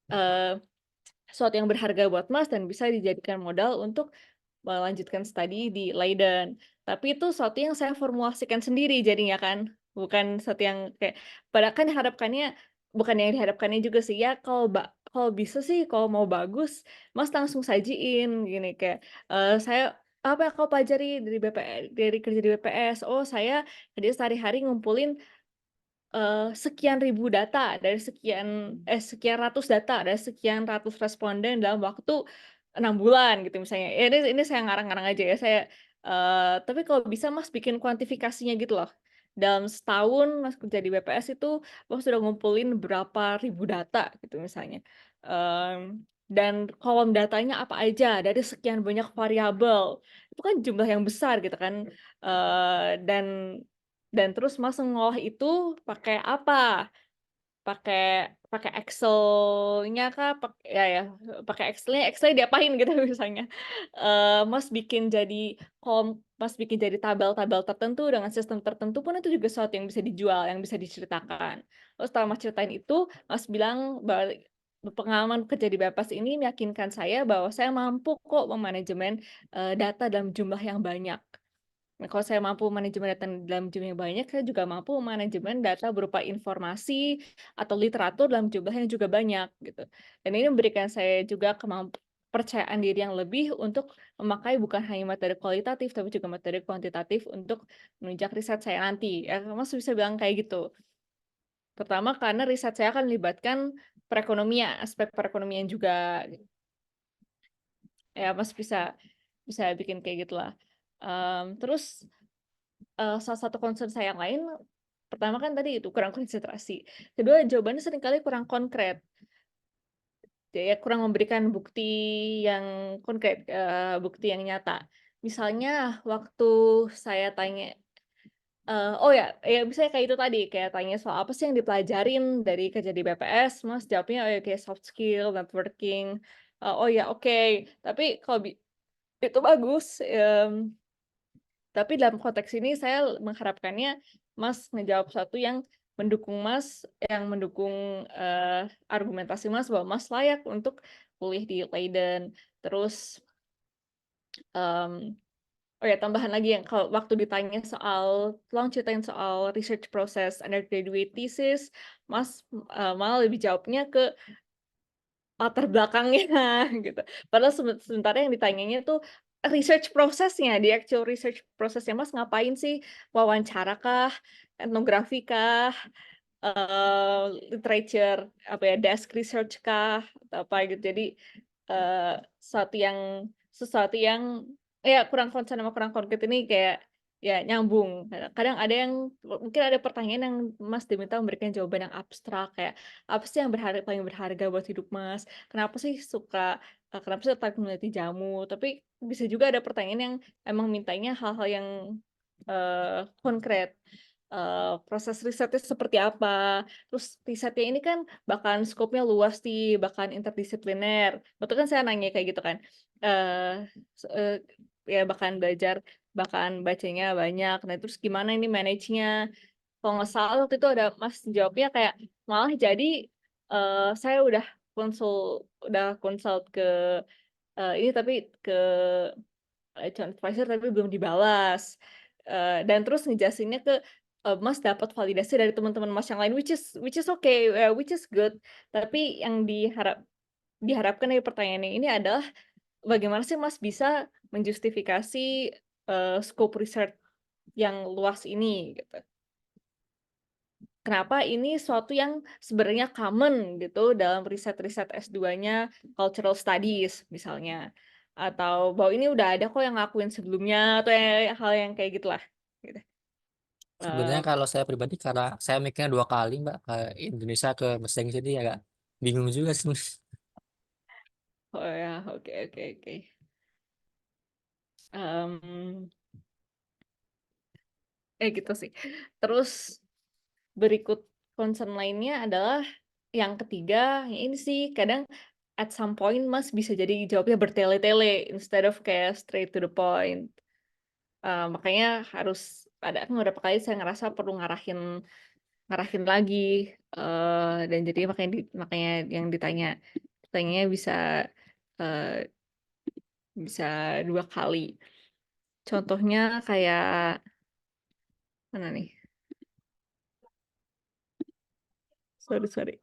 eh, sesuatu yang berharga buat Mas dan bisa dijadikan modal untuk melanjutkan studi di Leiden. Tapi itu sesuatu yang saya formulasikan sendiri jadinya kan. Bukan sesuatu yang kayak, padahal kan bukan yang diharapkannya juga sih. Ya kalau bisa sih, kalau mau bagus, Mas langsung sajiin gini kayak, saya apa yang kau pelajari dari dari kerja di BPS? Oh saya tadi sehari-hari ngumpulin sekian ribu data dari sekian ratus data dari sekian ratus responden dalam waktu 6 bulan gitu misalnya. Ya ini saya ngarang-ngarang aja ya, tapi kalau bisa Mas bikin kuantifikasinya gitu loh. Dalam setahun Mas kerja di BPS itu Mas sudah ngumpulin berapa ribu data gitu misalnya. Dan kolom datanya apa aja dari sekian banyak variabel. Itu kan jumlah yang besar gitu kan, dan terus Mas ngolah itu pakai apa? Pakai Excel-nya kah? Pakai Excel-nya diapain gitu misalnya. Mas bikin jadi tabel-tabel tertentu dengan sistem tertentu pun itu juga sesuatu yang bisa dijual, yang bisa diceritakan. Terus setelah Mas ceritain itu, Mas bilang bahwa pengalaman kerja di BPS ini meyakinkan saya bahwa saya mampu kok memanajemen data dalam jumlah yang banyak. Nah, kalau saya mampu manajemen data dalam jumlah yang banyak, saya juga mampu manajemen data berupa informasi atau literatur dalam jumlah yang juga banyak gitu. Dan ini memberikan saya juga kepercayaan diri yang lebih untuk memakai bukan hanya materi kualitatif tapi juga materi kuantitatif untuk menunjang riset saya nanti. Ya, Mas bisa bilang kayak gitu. Pertama karena riset saya akan melibatkan perekonomian, aspek perekonomian juga. Ya, Mas bisa bikin kayak gitulah. Terus salah satu concern saya yang lain, pertama kan tadi itu kurang konsentrasi. Kedua, jawabannya seringkali kurang konkret. Ya, kurang memberikan bukti yang konkret, bukti yang nyata. Misalnya waktu saya tanya, oh ya misalnya kayak itu tadi, kayak tanya soal apa sih yang dipelajarin dari kerja di BPS, Mas jawabnya, oh ya kayak soft skill, networking, oh ya oke. Tapi kalau itu bagus, tapi dalam konteks ini saya mengharapkannya Mas ngejawab sesuatu yang mendukung argumentasi Mas bahwa Mas layak untuk kuliah di Leiden. Terus oh ya tambahan lagi yang kalau waktu ditanya tolong ceritain soal research process undergraduate thesis, Mas malah lebih jawabnya ke latar belakangnya gitu. Padahal sementara yang ditanyanya tuh research prosesnya, di actual research prosesnya Mas ngapain sih? Wawancara kah? Etnografi kah? Literature apa ya, desk research kah? Atau apa gitu. Jadi sesuatu yang ya kurang concern sama kurang konkret ini kayak ya nyambung. Kadang ada yang mungkin ada pertanyaan yang Mas diminta memberikan jawaban yang abstrak kayak apa sih yang paling berharga buat hidup Mas? Kenapa sih tertarik meneliti jamu? Tapi bisa juga ada pertanyaan yang emang mintanya hal-hal yang konkret. Proses risetnya seperti apa? Terus risetnya ini kan bahkan skopnya luas nih, bahkan interdisipliner. Betul kan saya nanya kayak gitu kan? Ya bahkan belajar bahkan bacanya banyak. Nah, terus gimana ini manage-nya? Kalau nggak salah waktu itu ada Mas jawabnya kayak malah jadi saya udah consult ke ini tapi ke calon advisor tapi belum dibalas. Dan terus ngejelasinnya ke Mas dapat validasi dari teman-teman Mas yang lain which is okay, which is good. Tapi yang diharapkan dari pertanyaannya ini adalah bagaimana sih Mas bisa menjustifikasi scope research yang luas ini gitu. Kenapa ini suatu yang sebenarnya common gitu dalam riset-riset S2-nya cultural studies misalnya. Atau bahwa ini udah ada kok yang ngakuin sebelumnya atau hal yang kayak gitulah gitu. Sebenarnya Eh, kalau saya pribadi karena saya mikirnya 2 kali Mbak ke Indonesia ke bahasa Inggris jadi agak bingung juga sih. oh ya, oke oke oke. Em, gitu sih. Terus berikut concern lainnya adalah yang ketiga, ya ini sih kadang at some point Mas bisa jadi jawabnya bertele-tele instead of kayak straight to the point. Makanya harus ada kan beberapa kali saya ngerasa perlu ngarahin lagi dan jadi makanya yang ditanyanya eh, bisa 2 kali. Contohnya kayak mana nih? Sorry.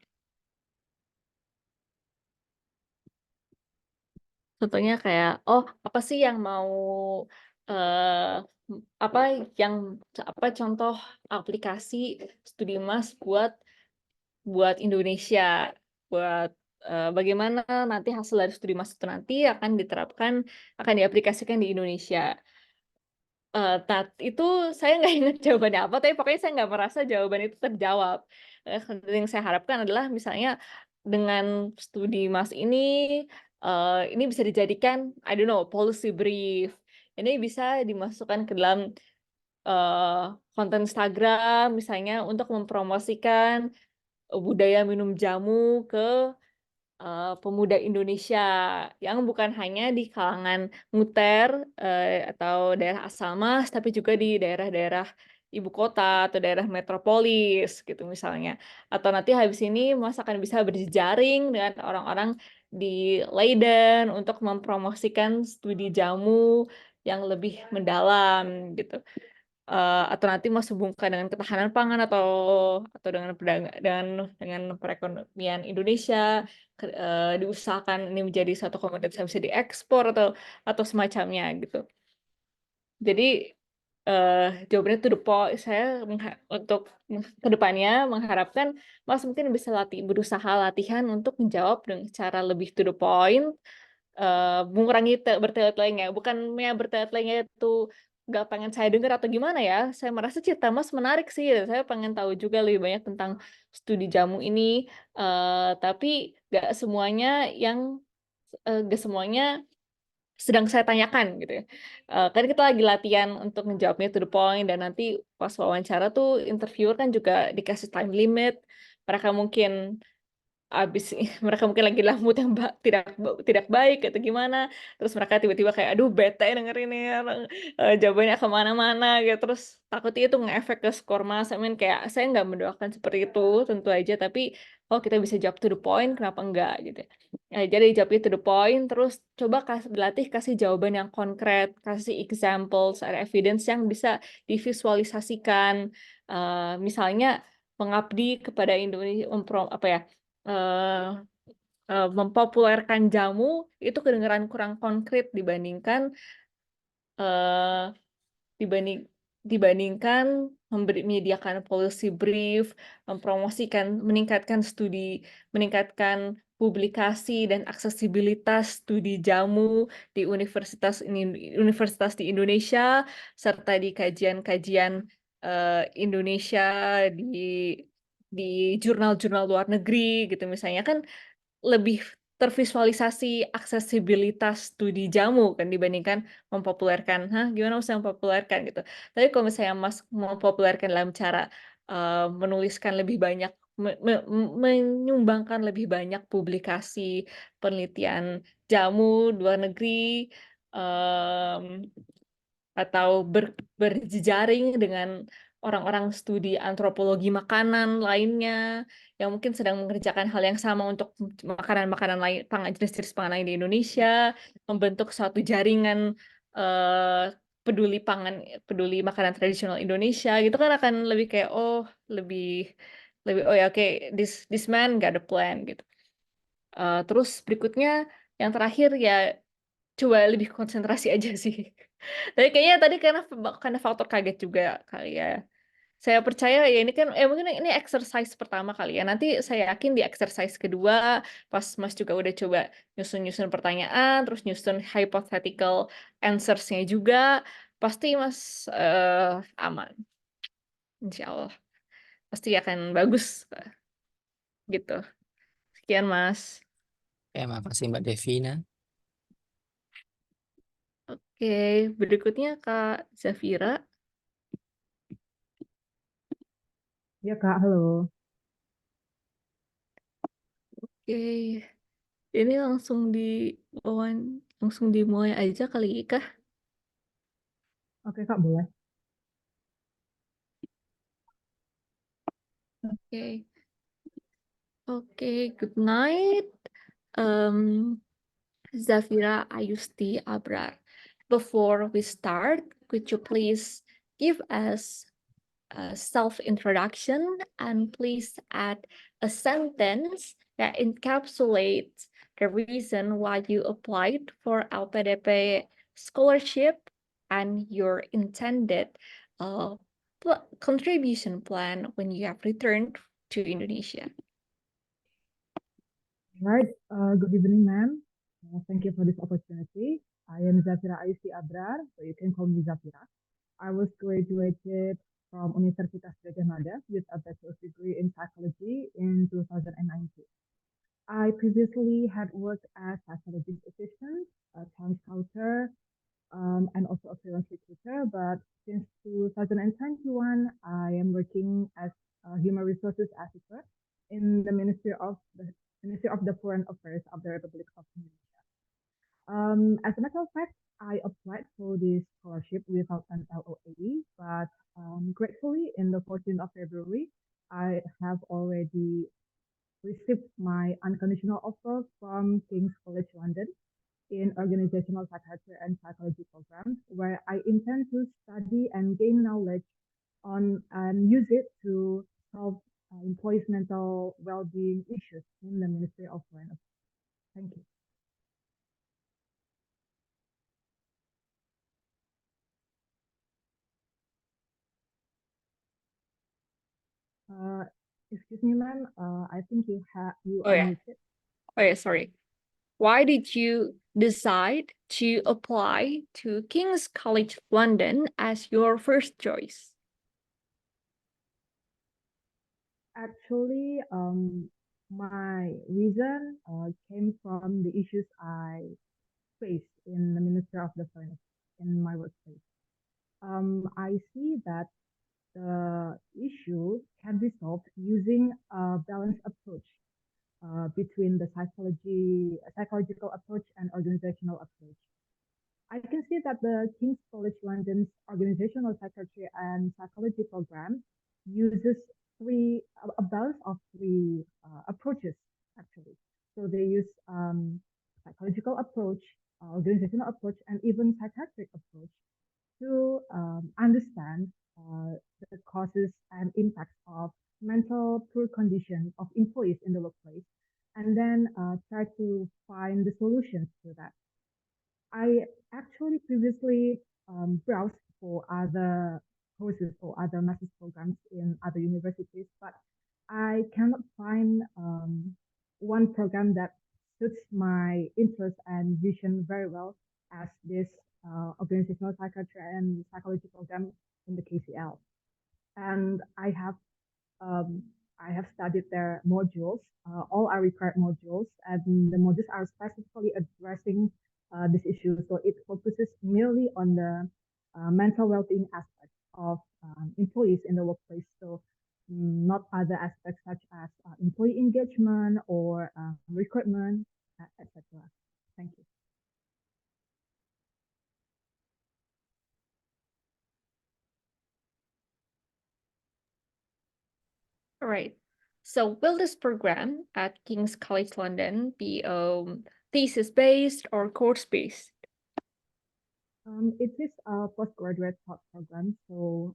Contohnya kayak, oh apa sih yang mau eh apa yang apa contoh aplikasi studi Mas buat Indonesia, buat bagaimana nanti hasil dari studi Mas itu nanti akan diaplikasikan di Indonesia. Itu saya nggak ingat jawabannya apa, tapi pokoknya saya nggak merasa jawaban itu terjawab. Yang saya harapkan adalah misalnya dengan studi Mas ini bisa dijadikan, I don't know, policy brief. Ini bisa dimasukkan ke dalam konten Instagram, misalnya untuk mempromosikan budaya minum jamu ke pemuda Indonesia yang bukan hanya di kalangan Muter atau daerah asal Mas, tapi juga di daerah-daerah ibu kota atau daerah metropolis gitu misalnya. Atau nanti habis ini Mas akan bisa berjejaring dengan orang-orang di Leiden untuk mempromosikan studi jamu yang lebih mendalam gitu. Atau nanti Mas hubungkan dengan ketahanan pangan atau dengan perekonomian Indonesia diusahakan ini menjadi satu komoditas yang bisa diekspor atau semacamnya gitu. Jadi jawabannya to the point. Saya untuk kedepannya mengharapkan Mas mungkin bisa berusaha latihan untuk menjawab dengan cara lebih to the point, mengurangi bertele-telenya. Bukannya bertele-telenya itu nggak pengen saya dengar atau gimana ya. Saya merasa cerita Mas menarik sih. Dan saya pengen tahu juga lebih banyak tentang studi jamu ini. Tapi nggak semuanya sedang saya tanyakan gitu ya. Kan kita lagi latihan untuk menjawabnya to the point dan nanti pas wawancara tuh interviewer kan juga dikasih time limit. Mereka mungkin mereka mungkin lagi dalam mood yang tidak baik atau gimana, terus mereka tiba-tiba kayak, "Aduh bete dengerin ini orang, jawabannya ke mana-mana," gitu, terus takutnya itu ngefek ke skor Mas, I mean kayak saya nggak mendoakan seperti itu tentu aja, tapi kalau kita bisa jawab to the point, kenapa enggak gitu ya. Jadi jawabnya to the point, terus coba berlatih kasih jawaban yang konkret, kasih examples, ada evidence yang bisa divisualisasikan, misalnya mengabdi kepada Indonesia, apa ya, eee mempopulerkan jamu itu kedengeran kurang konkret eee, dibanding dibandingkan menyediakan policy brief, meningkatkan publikasi dan aksesibilitas studi jamu di universitas di Indonesia, serta di kajian-kajian, Indonesia di jurnal-jurnal luar negeri gitu misalnya, kan lebih tervisualisasi aksesibilitas studi jamu kan dibandingkan mempopulerkan, "Hah, gimana Mas mempopulerkan?" Gitu. Tapi kalau misalnya Mas mempopulerkan dalam cara, menuliskan lebih banyak, menyumbangkan lebih banyak publikasi penelitian jamu luar negeri, mmm atau berjejaring dengan orang-orang studi antropologi makanan lainnya yang mungkin sedang mengerjakan hal yang sama untuk makanan-makanan lain, jenis-jenis pangan lain di Indonesia, membentuk suatu jaringan peduli makanan tradisional Indonesia gitu kan akan lebih kayak lebih lebih oh ya oke, this man got a plan gitu. Terus berikutnya yang terakhir ya coba lebih konsentrasi aja sih. Tapi kayaknya tadi karena faktor kaget juga kali ya. Saya percaya ya ini kan mungkin ini exercise pertama kali ya. Nanti saya yakin di exercise kedua pas Mas juga udah coba nyusun-nyusun pertanyaan, terus nyusun hypothetical answers-nya juga, pasti Mas aman. Insya Allah. Pasti akan bagus gitu. Sekian Mas. Oke, makasih Mbak Devina. Oke, berikutnya Kak Zafira. Ya Kak, halo. Oke, ini langsung dimulai aja kali Kak. Oke Kak, boleh. Oke. Oke, good night. Um, Zafira Ayusti Abrar. Before we start, could you please give us a self-introduction and please add a sentence that encapsulates the reason why you applied for LPDP scholarship and your intended contribution plan when you have returned to Indonesia. Right. Good evening, ma'am. Thank you for this opportunity. I am Zafira Ayusti Abrar, so you can call me Zafira. I was graduated from Universitas Gadjah Mada with a bachelor's degree in psychology in 2019. I previously had worked as psychologist assistant, a town scouter, and also a freelance recruiter. But since 2021, I am working as a human resources officer in the Ministry of the Foreign Affairs of the Republic of Indonesia. As a matter of fact, I applied for this scholarship without an LOA, but gratefully, in the 14th of February, I have already received my unconditional offer from King's College London in organizational psychiatry and psychology programs, where I intend to study and gain knowledge on and use it to solve employees' mental well-being issues in the Ministry of Foreign Affairs. Thank you. Excuse me, ma'am. I think you Oh yeah. unmuted. Oh yeah, sorry. Why did you decide to apply to King's College London as your first choice? Actually, my reason came from the issues I faced in the Ministry of the Foreign Affairs in my workplace. I see that the issue can be solved using a balanced approach between the psychological approach and organizational approach. I can see that the King's College London's organizational psychiatry and psychology program uses a balance of three approaches actually. So they use psychological approach, organizational approach, and even psychiatric approach to understand the causes and impacts of mental poor condition of employees in the workplace, and then try to find the solutions to that. I actually previously browsed for other courses or other master's programs in other universities, but I cannot find one program that suits my interest and vision very well as this organizational psychiatry and psychology program in the KCL. And um, I have studied their modules. All are required modules, and the modules are specifically addressing this issue. So it focuses merely on the mental well-being aspect of employees in the workplace. So not other aspects such as employee engagement or recruitment, etc. Thank you. right. So will this program at King's College London be thesis-based or course-based? It is a postgraduate thought program, so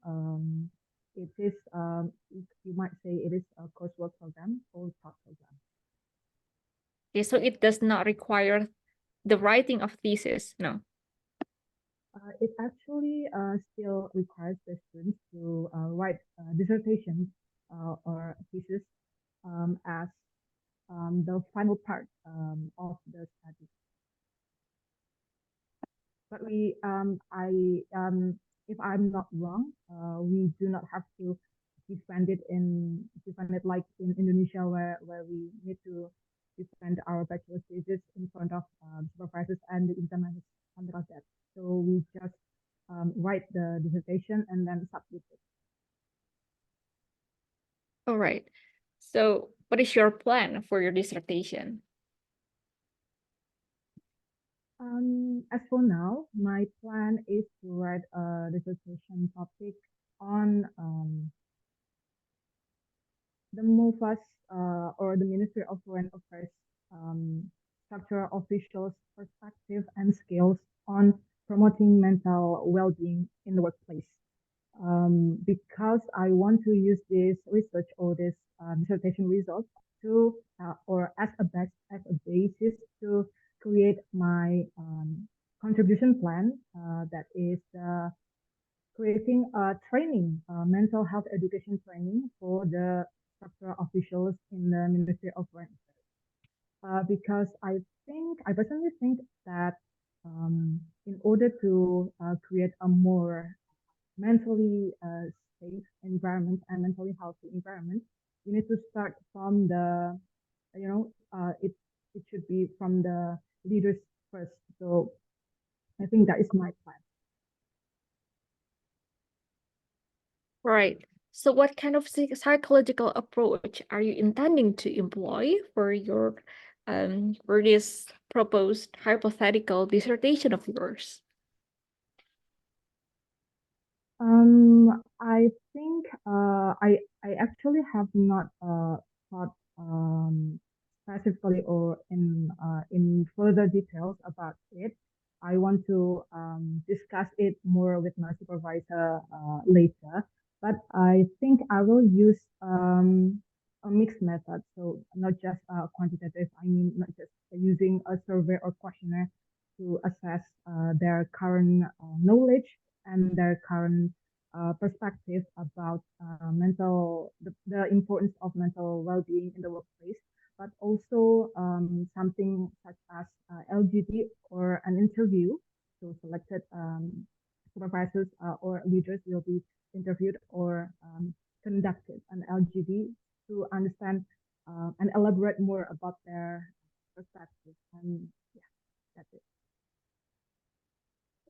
it is you might say it is a coursework program or thought program. Okay, so it does not require the writing of thesis, no. It actually still requires the students to write dissertations or thesis as the final part of the study. But if I'm not wrong, we do not have to defend it like in Indonesia where we need to defend our bachelor's thesis in front of supervisors and the examiners, something like that. So we just write the dissertation and then submit it. All right. So what is your plan for your dissertation? As for now, my plan is to write a dissertation topic on the MOFA's or the Ministry of Foreign Affairs structural officials' perspective and skills on promoting mental well-being in the workplace. Because I want to use this research or this dissertation results to or as a basis to create my contribution plan that is creating a training, mental health education training for the structural officials in the Ministry of Foreign Affairs. Because I personally think that in order to create a more mentally safe environment and mentally healthy environment, you need to start from the, it should be from the leaders first. So I think that is my plan. Right. So what kind of psychological approach are you intending to employ for your for this proposed hypothetical dissertation of yours? I think I actually have not thought specifically or in further details about it. I want to discuss it more with my supervisor later. But I think I will use a mixed method. So not just quantitative. I mean, not just using a survey or questionnaire to assess their current knowledge and their current perspective about the importance of mental well-being in the workplace, but also something such as LGD or an interview. So selected supervisors or leaders will be interviewed or conducted an LGD to understand and elaborate more about their perspective. And yeah, that's it.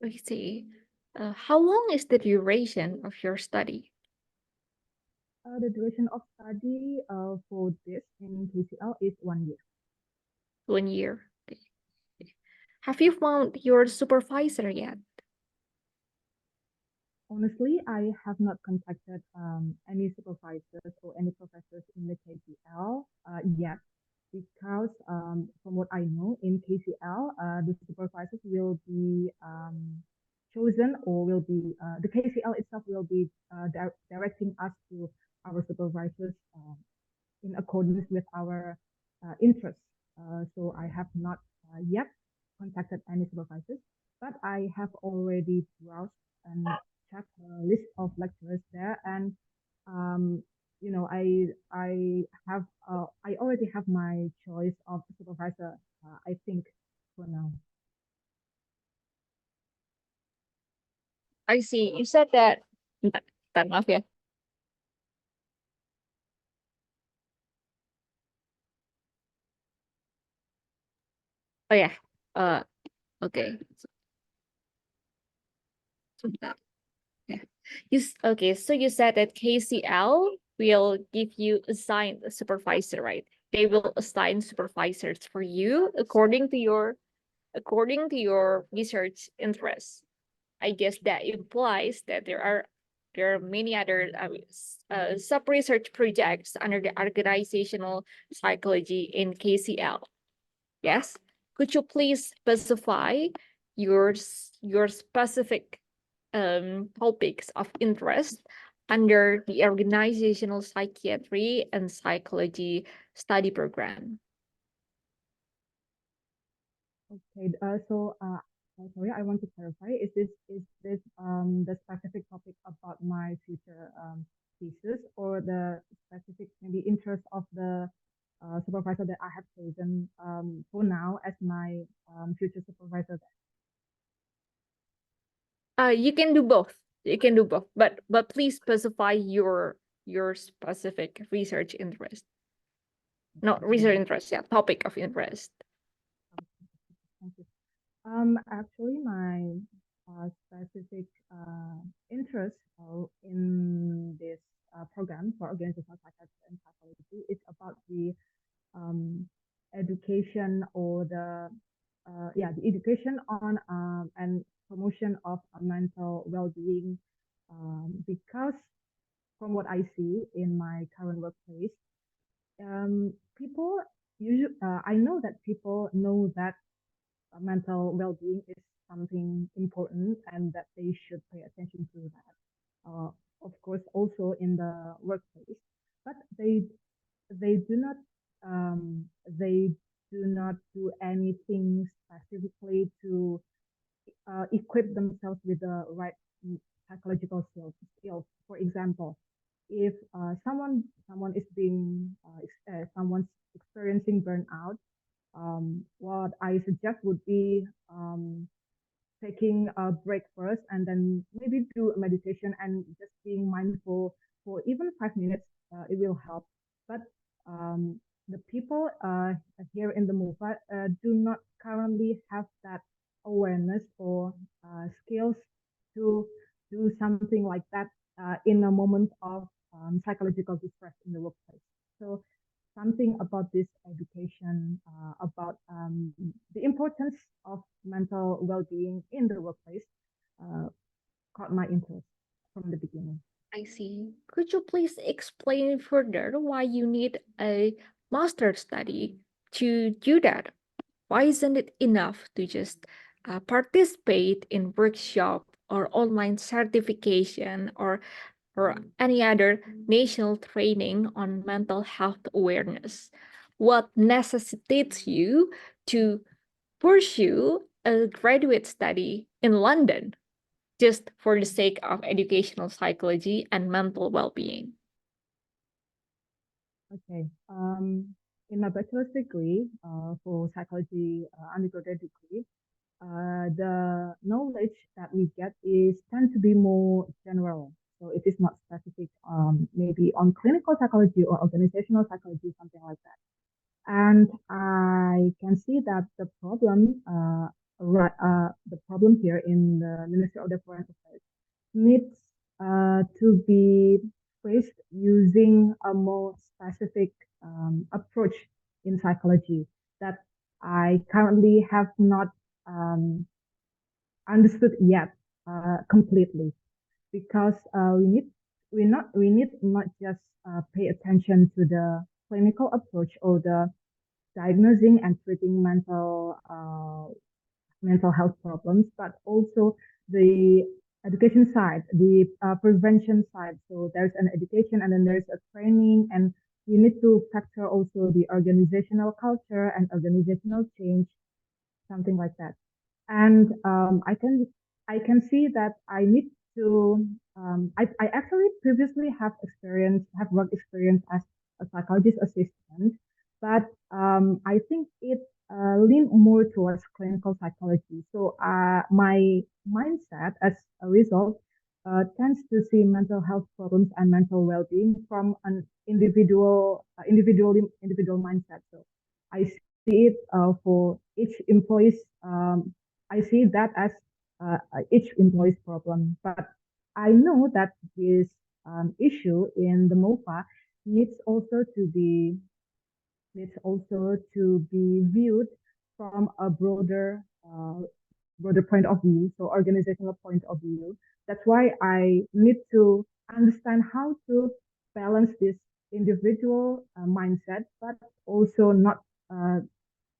I see. How long is the duration of your study? The duration of study for this in KCL is 1 year. 1 year. Okay. Have you found your supervisor yet? Honestly, I have not contacted any supervisors or any professors in the KCL yet, because from what I know, in KCL, the supervisors will be chosen or will be the KCL itself will be directing us to our supervisors in accordance with our interests. So I have not yet contacted any supervisors, but I have already browsed and checked the list of lecturers there, and I already have my choice of supervisor. I think for now. I see. You said that. Bentar, maaf ya. Oh yeah. Okay. Sebentar. Yeah. Okay, so you said that KCL will give you assigned a supervisor, right? They will assign supervisors for you according to your research interests. I guess that implies that there are there are many other sub-research projects under the organizational psychology in KCL. Yes, could you please specify your specific topics of interest under the organizational psychiatry and psychology study program? Okay, sorry, I want to clarify. Is this the specific topic about my future thesis, or the specific maybe interest of the supervisor that I have chosen for now as my future supervisor? You can do both. You can do both, but please specify your specific research interest. Not research interest, yeah, topic of interest. Thank you. Actually, my specific interest in this program for organizational psychiatry and psychology is about the education, or the education on and promotion of mental well-being, because from what I see in my current workplace, people I know that people know that mental well-being is something important and that they should pay attention to that. Of course, also in the workplace, but they do not do anything specifically to equip themselves with the right psychological skills. For example, if someone's experiencing burnout, what I suggest would be taking a break first, and then maybe do a meditation and just being mindful for even 5 minutes. It will help. But the people here in the MUFA do not currently have that awareness or skills to do something like that in a moment of psychological distress in the workplace. So something about this education, about the importance of mental well-being in the workplace, caught my interest from the beginning. I see. Could you please explain further why you need a master's study to do that? Why isn't it enough to just participate in workshop or online certification or any other national training on mental health awareness? What necessitates you to pursue a graduate study in London just for the sake of educational psychology and mental well-being? Okay. In my bachelor's degree for psychology undergraduate degree, the knowledge that we get tend to be more general. So it is not specific, maybe on clinical psychology or organizational psychology, something like that. And I can see that the problem here in the Ministry of the Foreign Affairs needs to be faced using a more specific approach in psychology that I currently have not understood yet completely, because we need not just pay attention to the clinical approach or the diagnosing and treating mental health problems, but also the education side, the prevention side. So there's an education, and then there's a training, and you need to factor also the organizational culture and organizational change, something like that. And I can see that I need to. I actually previously have work experience as a psychologist assistant, but I think it lean more towards clinical psychology. So my mindset, as a result, tends to see mental health problems and mental well-being from an individual mindset. So I see it for each employee's. I see that as each employee's problem, but I know that this issue in the MOFA needs also to be viewed from a broader point of view, so organizational point of view, That's why I need to understand how to balance this individual mindset, but also not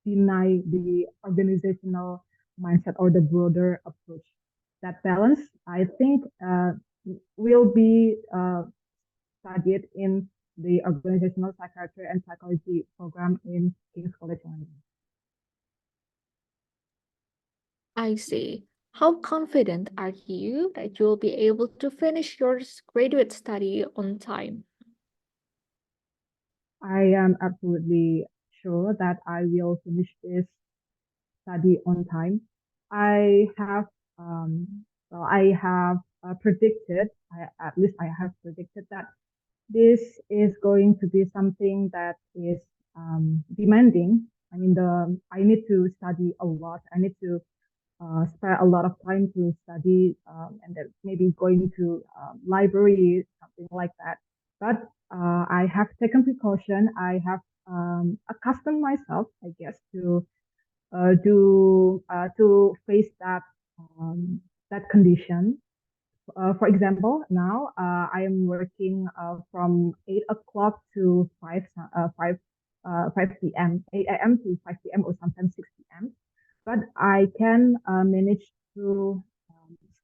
deny the organizational mindset or the broader approach. That balance, I think, will be studied in the organizational psychiatry and psychology program in King's College London. I see. How confident are you that you will be able to finish your graduate study on time? I am absolutely sure that I will finish this study on time. I have, I have predicted, at least I have predicted that this is going to be something that is demanding. I mean, I need to study a lot. I need to spare a lot of time to study, and then maybe going to library, something like that. But I have taken precaution. I have accustomed myself, I guess, to face that condition. For example, now I am working from 8 o'clock to 5 p.m., 8 a.m. to 5 p.m. or sometimes 6 p.m. But I can manage to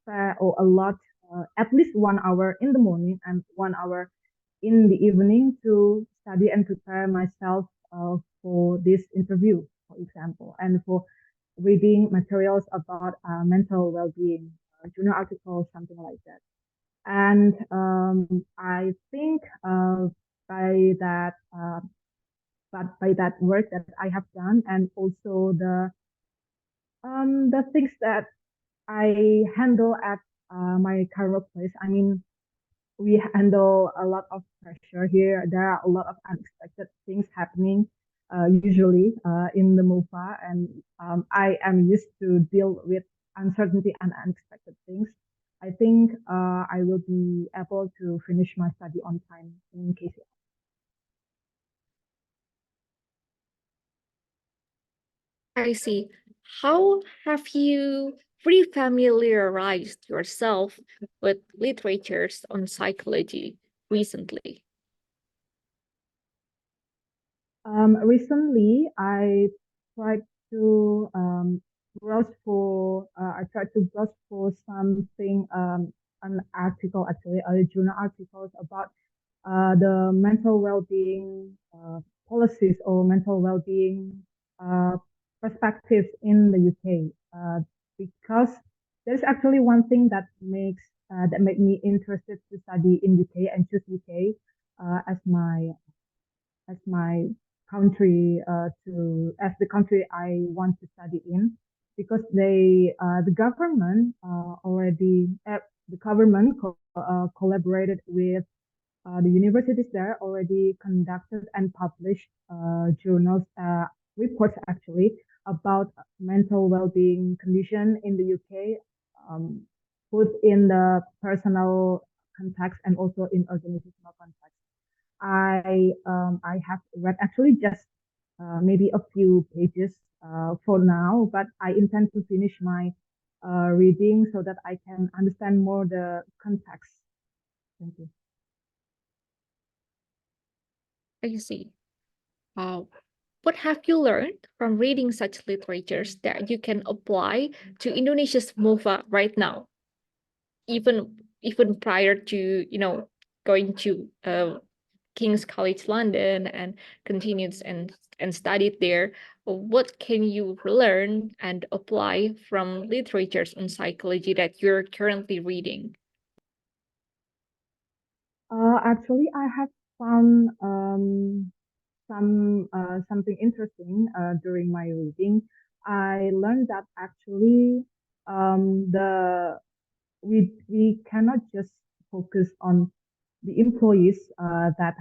spare a lot, at least 1 hour in the morning and 1 hour in the evening to study and prepare myself for this interview, for example, and for reading materials about mental well-being, journal articles, something like that. And I think by that by that work that I have done, and also the things that I handle at my current workplace. I mean, we handle a lot of pressure here. There are a lot of unexpected things happening, usually in the MOFA, and I am used to deal with uncertainty and unexpected things. I think I will be able to finish my study on time in KCI. I see. How have you refamiliarized yourself with literatures on psychology recently? Recently, I tried to browse for something, an article, actually a journal articles about the mental well-being policies or mental well-being uh, perspectives in the UK, because there's actually one thing that made me interested to study in UK and choose UK as my country to as the country I want to study in, because the government collaborated with the universities there, already conducted and published journals, reports actually, about mental well-being condition in the UK, both in the personal context and also in organizational context. I have read actually just maybe a few pages for now, but I intend to finish my reading so that I can understand more the context. Thank you. I see. What have you learned from reading such literatures that you can apply to Indonesia's MOFA right now, even prior to going to King's College London and continued and studied there? What can you learn and apply from literatures on psychology that you're currently reading? Actually, I have found something interesting during my reading. I learned that actually the we cannot just focus on the employees that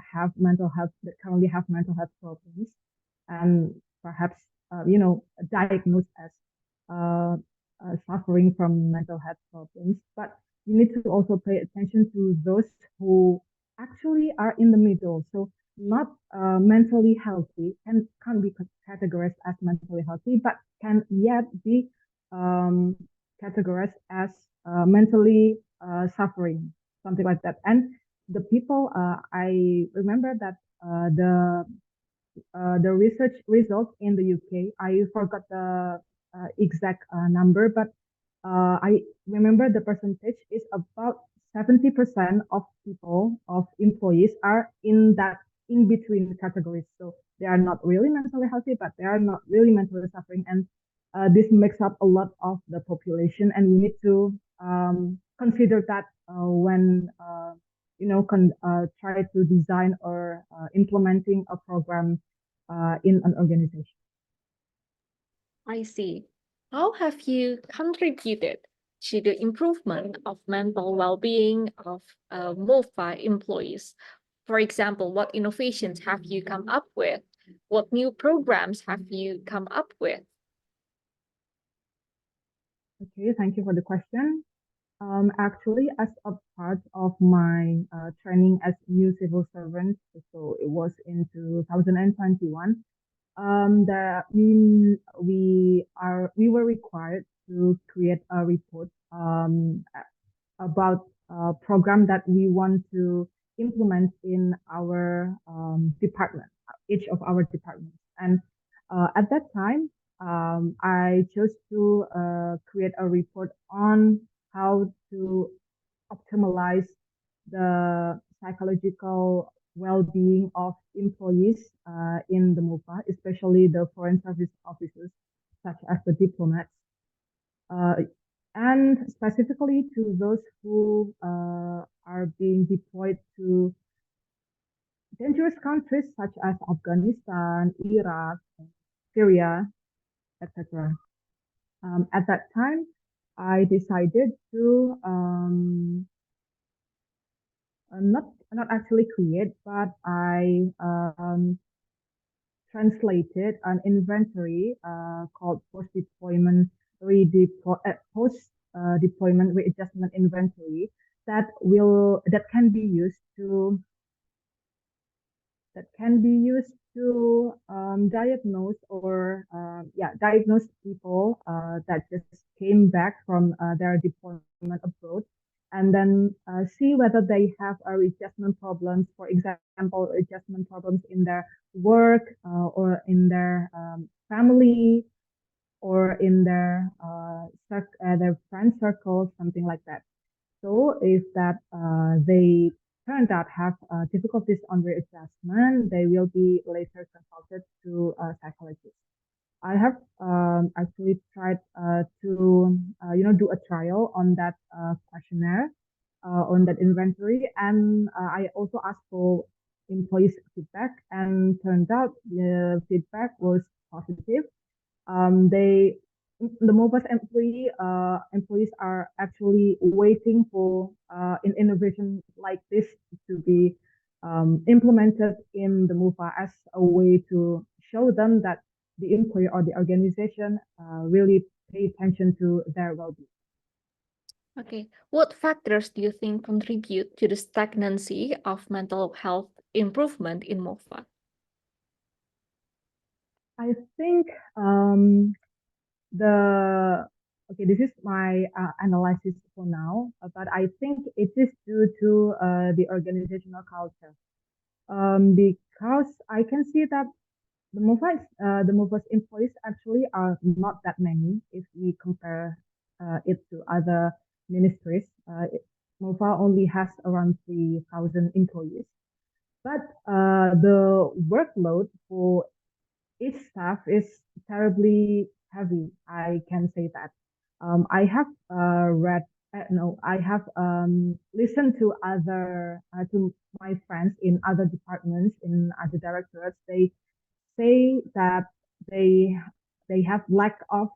currently have mental health problems, and perhaps diagnosed as uh, suffering from mental health problems. But you need to also pay attention to those who actually are in the middle. So not mentally healthy, can't be categorized as mentally healthy, but can yet be categorized as mentally suffering, something like that. And the people, I remember that the research results in the UK, I forgot the exact number, but I remember the percentage is about 70% of people, of employees are in that in between categories. So they are not really mentally healthy, but they are not really mentally suffering. And this makes up a lot of the population. And we need to consider that when, try to design or implementing a program in an organization. I see. How have you contributed to the improvement of mental well-being of MOFA employees? For example, what innovations have you come up with? What new programs have you come up with? Okay, thank you for the question. Actually, as a part of my training as new civil servant, so it was in 2021, that we were required to create a report about a program that we want to implement in our department, each of our departments. And at that time, I chose to create a report on how to optimize the psychological well-being of employees in the MOFA, especially the foreign service officers, such as the diplomats, and specifically to those who are being deployed to dangerous countries such as Afghanistan, Iraq, Syria, etc. At that time, I decided to not actually create, but I translated an inventory called post-deployment deployment readjustment inventory that can be used to diagnose or diagnose people that just came back from their deployment abroad, and then see whether they have adjustment problems, for example, adjustment problems in their work or in their family or in their friend circle, something like that. So if that they turned out have difficulties on readjustment, they will be later consulted to a psychologist. I have actually tried to do a trial on that questionnaire, on that inventory, and I also asked for employees' feedback, and turned out the feedback was positive. The MOFA's employees are actually waiting for an innovation like this to be implemented in the MOFA as a way to show them that the employer or the organization really pay attention to their well-being. Okay, what factors do you think contribute to the stagnancy of mental health improvement in MOFA? I think this is my analysis for now, but I think it is due to the organizational culture. Because I can see that the MOFA's employees actually are not that many if we compare it to other ministries. MOFA only has around 3,000 employees, but the workload for each staff is terribly heavy. I can say that. I have listened to to my friends in other departments, in other directorates. They say that they have lack of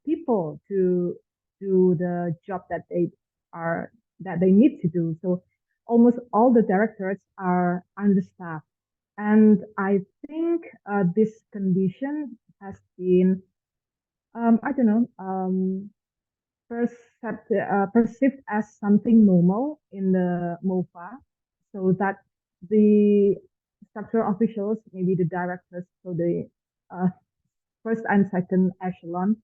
people to do the job that they need to do. So almost all the directorates are understaffed. And I think this condition has been, I don't know, perceived as something normal in the MOFA, so that the structural officials, maybe the directors, so the first and second echelon,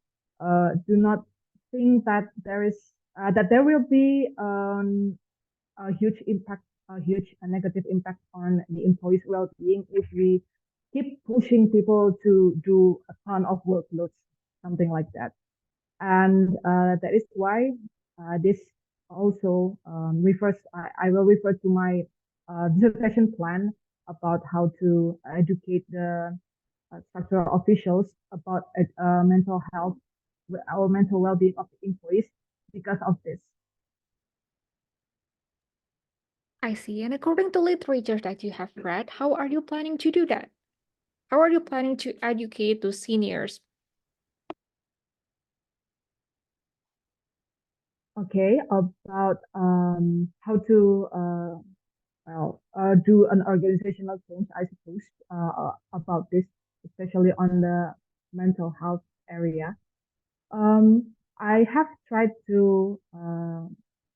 do not think that there is that there will be a huge negative impact on the employees' well-being if we keep pushing people to do a ton of workloads, something like that. And that is why this also I will refer to my dissertation plan about how to educate the structural officials about mental health or mental well-being of the employees because of this. I see. And according to literature that you have read, how are you planning to do that? How are you planning to educate those seniors? Okay, about how to do an organizational change, I suppose, about this, especially on the mental health area. I have tried to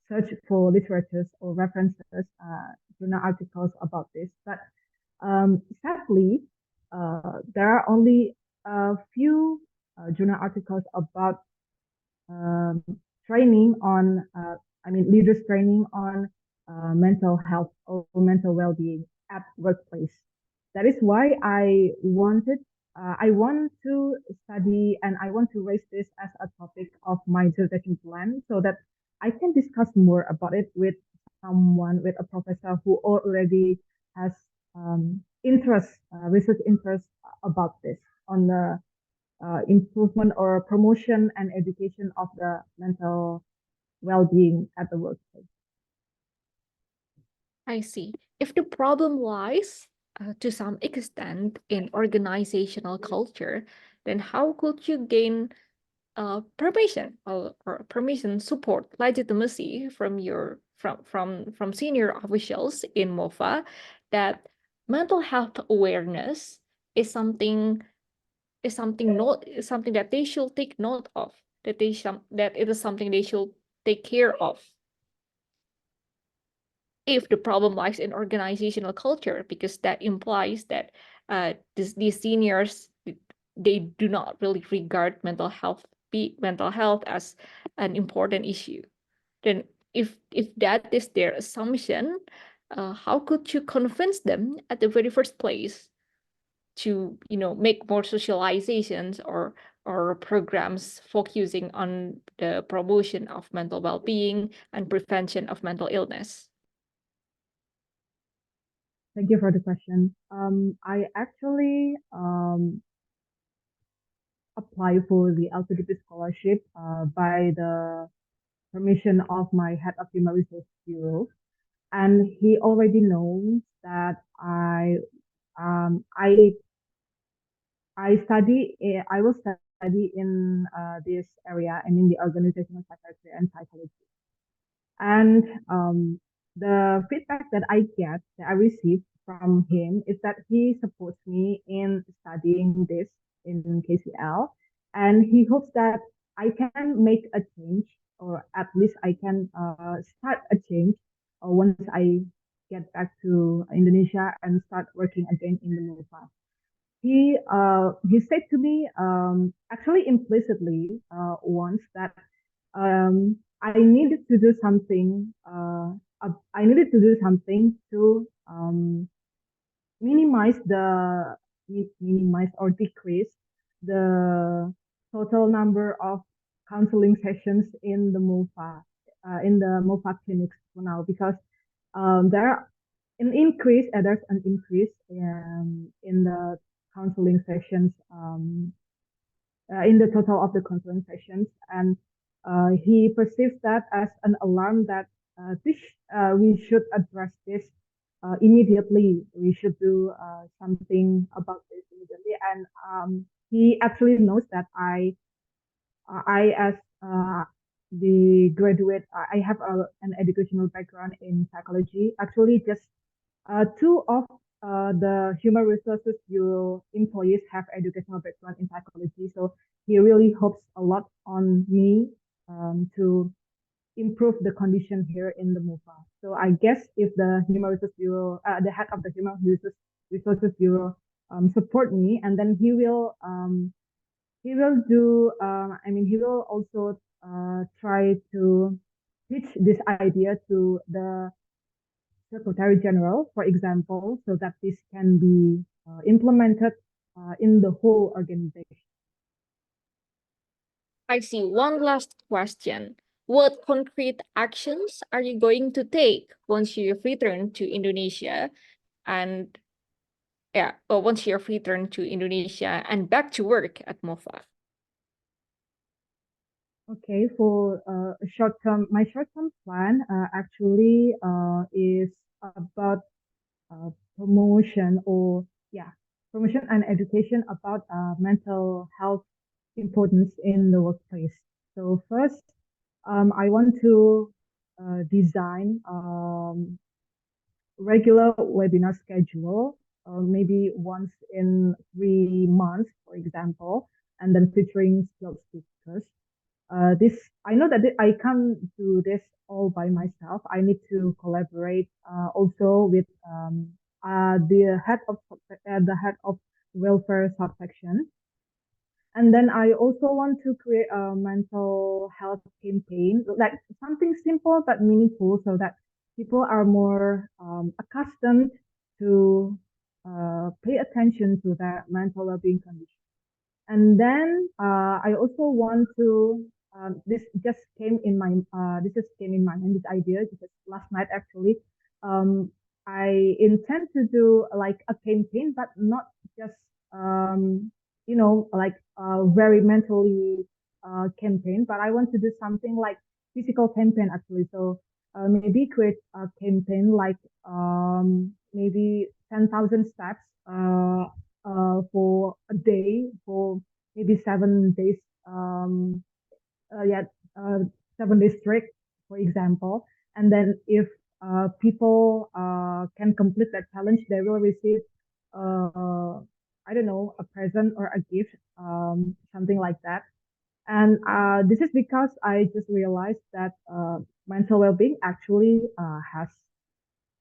search for literatures or references, journal articles about this, but sadly, there are only a few journal articles about um, training on, leaders training on mental health or mental well-being at workplace. That is why I want to study and I want to raise this as a topic of my dissertation plan so that I can discuss more about it with someone, with a professor who already has research interest about this on the improvement or promotion and education of the mental well-being at the workplace. I see. If the problem lies to some extent in organizational culture, then how could you gain permission or permission support legitimacy from your from senior officials in MOFA that mental health awareness is something that they should take note of, that it is something they should take care of if the problem lies in organizational culture, because that implies that these seniors, they do not really regard mental health as an important issue. Then if that is their assumption, how could you convince them at the very first place to make more socializations or programs focusing on the promotion of mental well-being and prevention of mental illness? Thank you for the question. I actually apply for the LPDP scholarship by the permission of my head of human resource bureau, and he already knows that I will study in this area and in the organizational psychiatry and psychology. And the feedback that I receive from him is that he supports me in studying this in KCL, and he hopes that I can make a change, or at least I can start a change once I get back to Indonesia and start working again in the MOFA. He said to me actually implicitly once that I needed to do something. I needed to do something to minimize or decrease the total number of counseling sessions in the MOFA clinics for now, because there's an increase in the counseling sessions, in the total of the counseling sessions, and he perceives that as an alarm that we should address this immediately. We should do something about this immediately, and he actually knows that I as the graduate, I have an educational background in psychology. Actually, just two of the Human Resources Bureau employees have educational background in psychology, so he really hopes a lot on me to improve the condition here in the MOFA. So I guess if the Human Resources Bureau, the head of the Human Resources Bureau support me, and then he will do, he will also try to pitch this idea to the Secretary General, for example, so that this can be implemented in the whole organization. I see. One last question. What concrete actions are you going to take once you've returned to Indonesia and once you've returned to Indonesia and back to work at MOFA? Okay, for my short-term plan actually is about promotion and education about mental health importance in the workplace. So first, I want to design regular webinar schedule, maybe once in 3 months, for example, and then featuring skilled speakers. I know that I can't do this all by myself. I need to collaborate also with the head of welfare subsection. And then I also want to create a mental health campaign, like something simple but meaningful, so that people are more accustomed to pay attention to their mental well-being condition. And then I also want to this just came in my mind, this idea just last night actually. I intend to do like a campaign, but not just like very mentally campaign, but I want to do something like physical campaign actually. So maybe create a campaign like maybe 10,000 steps for a day for maybe 7 days. 7 days straight, for example. And then if people can complete that challenge, they will receive, I don't know, a present or a gift, something like that. And this is because I just realized that mental well-being actually has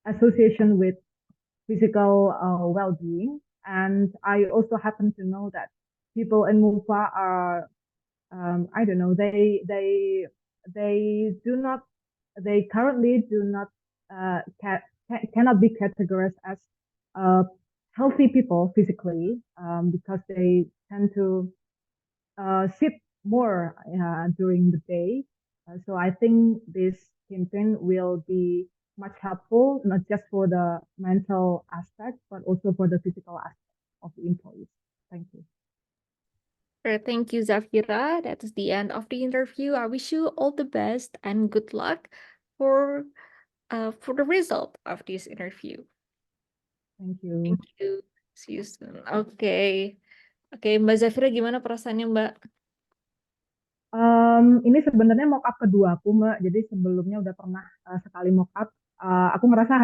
association with physical well-being. And I also happen to know that people in MUFA are, I don't know, they currently do not cannot be categorized as healthy people physically because they tend to sit more during the day. So I think this campaign will be much helpful, not just for the mental aspect, but also for the physical aspect of the employees. Thank you. Thank you, Zafira. That is the end of the interview. I wish you all the best and good luck for the result of this interview. Thank you. Thank you. See you soon. Oke, Mbak Zafira, gimana perasaannya, Mbak? Ini sebenarnya mock up kedua aku, Mbak. Jadi sebelumnya udah pernah sekali mock up. Aku ngerasa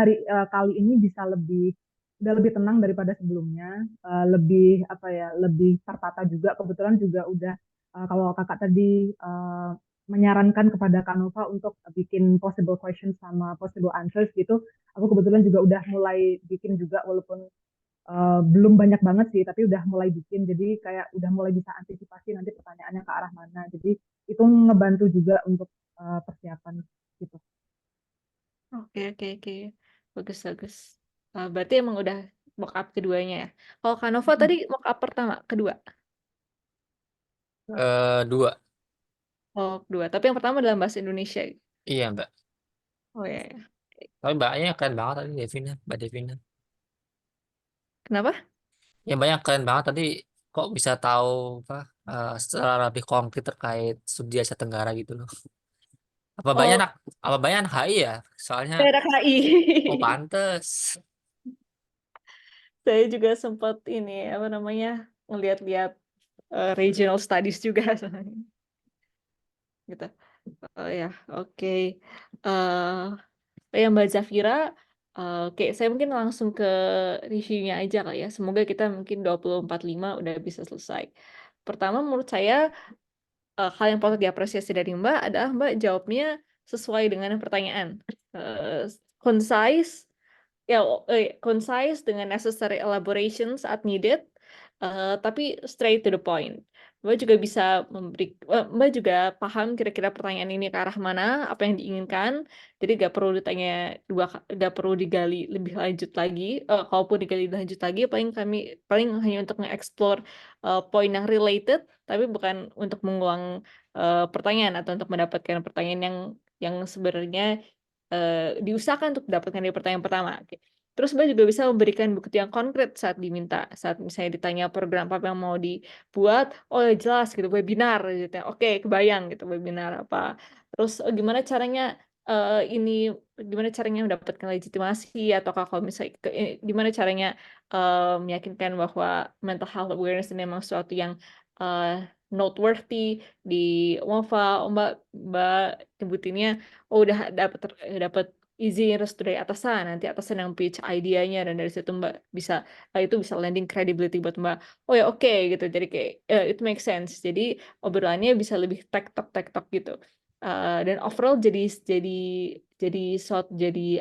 kali ini bisa udah lebih tenang daripada sebelumnya. Lebih lebih tertata juga. Kebetulan juga udah kalau kakak tadi menyarankan kepada Kanova untuk bikin possible questions sama possible answers gitu. Aku kebetulan juga udah mulai bikin juga walaupun belum banyak banget sih, tapi udah mulai bikin. Jadi kayak udah mulai bisa antisipasi nanti pertanyaannya ke arah mana. Jadi itu ngebantu juga untuk persiapan gitu. Oke. Bagus. Berarti emang udah mock up keduanya ya. Kalau Kanova tadi mock up kedua. Dua. Oh, kedua. Tapi yang pertama dalam bahasa Indonesia. Iya, Mbak. Oh ya. Tapi mbaknya keren banget tadi, Mbak Devina. Kenapa? Ya mbaknya keren banget tadi. Kok bisa tahu secara lebih konkret terkait studi Asia Tenggara gitu loh. Apa mbaknya anak HI ya? Soalnya Daerah HI. pantes. Saya juga sempat ngeliat-liat regional studies juga gitu. Ya, oke. Ya Mbak Zafira, oke, saya mungkin langsung ke reviewnya aja kali ya. Semoga kita mungkin 2045 udah bisa selesai. Pertama, menurut saya hal yang patut diapresiasi dari Mbak adalah Mbak jawabnya sesuai dengan pertanyaan. Concise, concise dengan necessary elaboration saat needed, tapi straight to the point. Mbak juga bisa Mbak juga paham kira-kira pertanyaan ini ke arah mana, apa yang diinginkan. Jadi gak perlu ditanya gak perlu digali lebih lanjut lagi. Kalaupun digali lebih lanjut lagi, paling hanya untuk nge-explore poin yang related, tapi bukan untuk mengulang pertanyaan atau untuk mendapatkan pertanyaan yang sebenarnya diusahakan untuk mendapatkan dari pertanyaan pertama. Oke. Terus Mbak juga bisa memberikan bukti yang konkret saat diminta. Saat misalnya ditanya program apa yang mau dibuat, oh ya jelas gitu, webinar gitu ya. Oke, kebayang gitu webinar apa. Terus gimana caranya gimana caranya mendapatkan legitimasi, atau kalau misalnya gimana caranya meyakinkan bahwa mental health awareness ini memang sesuatu yang noteworthy di WOFA. Mbak nyebutinnya udah dapat izin restu dari atasan, nanti atasan yang pitch idenya, dan dari situ Mbak bisa itu bisa landing credibility buat Mbak. Oh ya oke gitu, jadi kayak it makes sense, jadi obrolannya bisa lebih tektok gitu. Dan overall jadi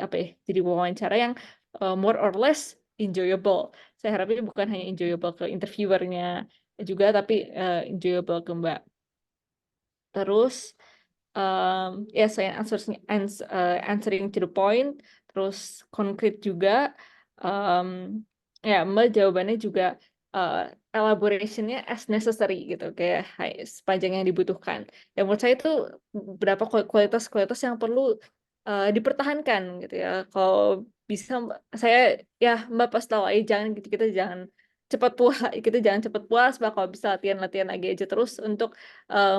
apa ya, jadi wawancara yang more or less enjoyable. Saya harapnya bukan hanya enjoyable ke interviewernya juga, tapi enjoyable ke Mbak. Terus ya saya answering to the point, terus konkret juga. Ya Mbak jawabannya juga elaborationnya as necessary gitu, kayak sepanjang yang dibutuhkan. Dan menurut saya itu beberapa kualitas-kualitas yang perlu dipertahankan gitu ya. Kalau bisa ya Mbak pas tahu aja, jangan gitu, kita jangan cepat puas, kita jangan cepat puas, Mbak. Kalau bisa latihan lagi aja terus untuk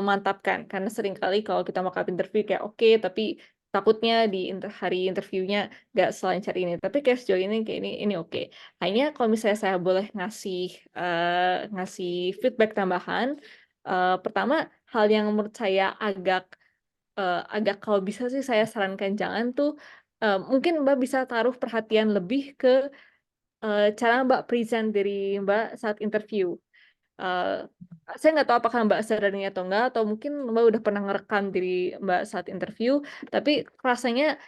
mantapkan, karena seringkali kalau kita mau interview kayak oke, tapi takutnya di hari interviewnya nggak selancar ini, tapi kayak sejauh ini kayak ini oke. Hanya kalau misalnya saya boleh ngasih feedback tambahan, pertama hal yang menurut saya agak kalau bisa sih saya sarankan jangan tuh, mungkin Mbak bisa taruh perhatian lebih ke cara Mbak present diri Mbak saat interview. Uh, saya nggak tahu apakah Mbak sadar ini atau enggak, atau mungkin Mbak udah pernah ngerekam diri Mbak saat interview, tapi rasanya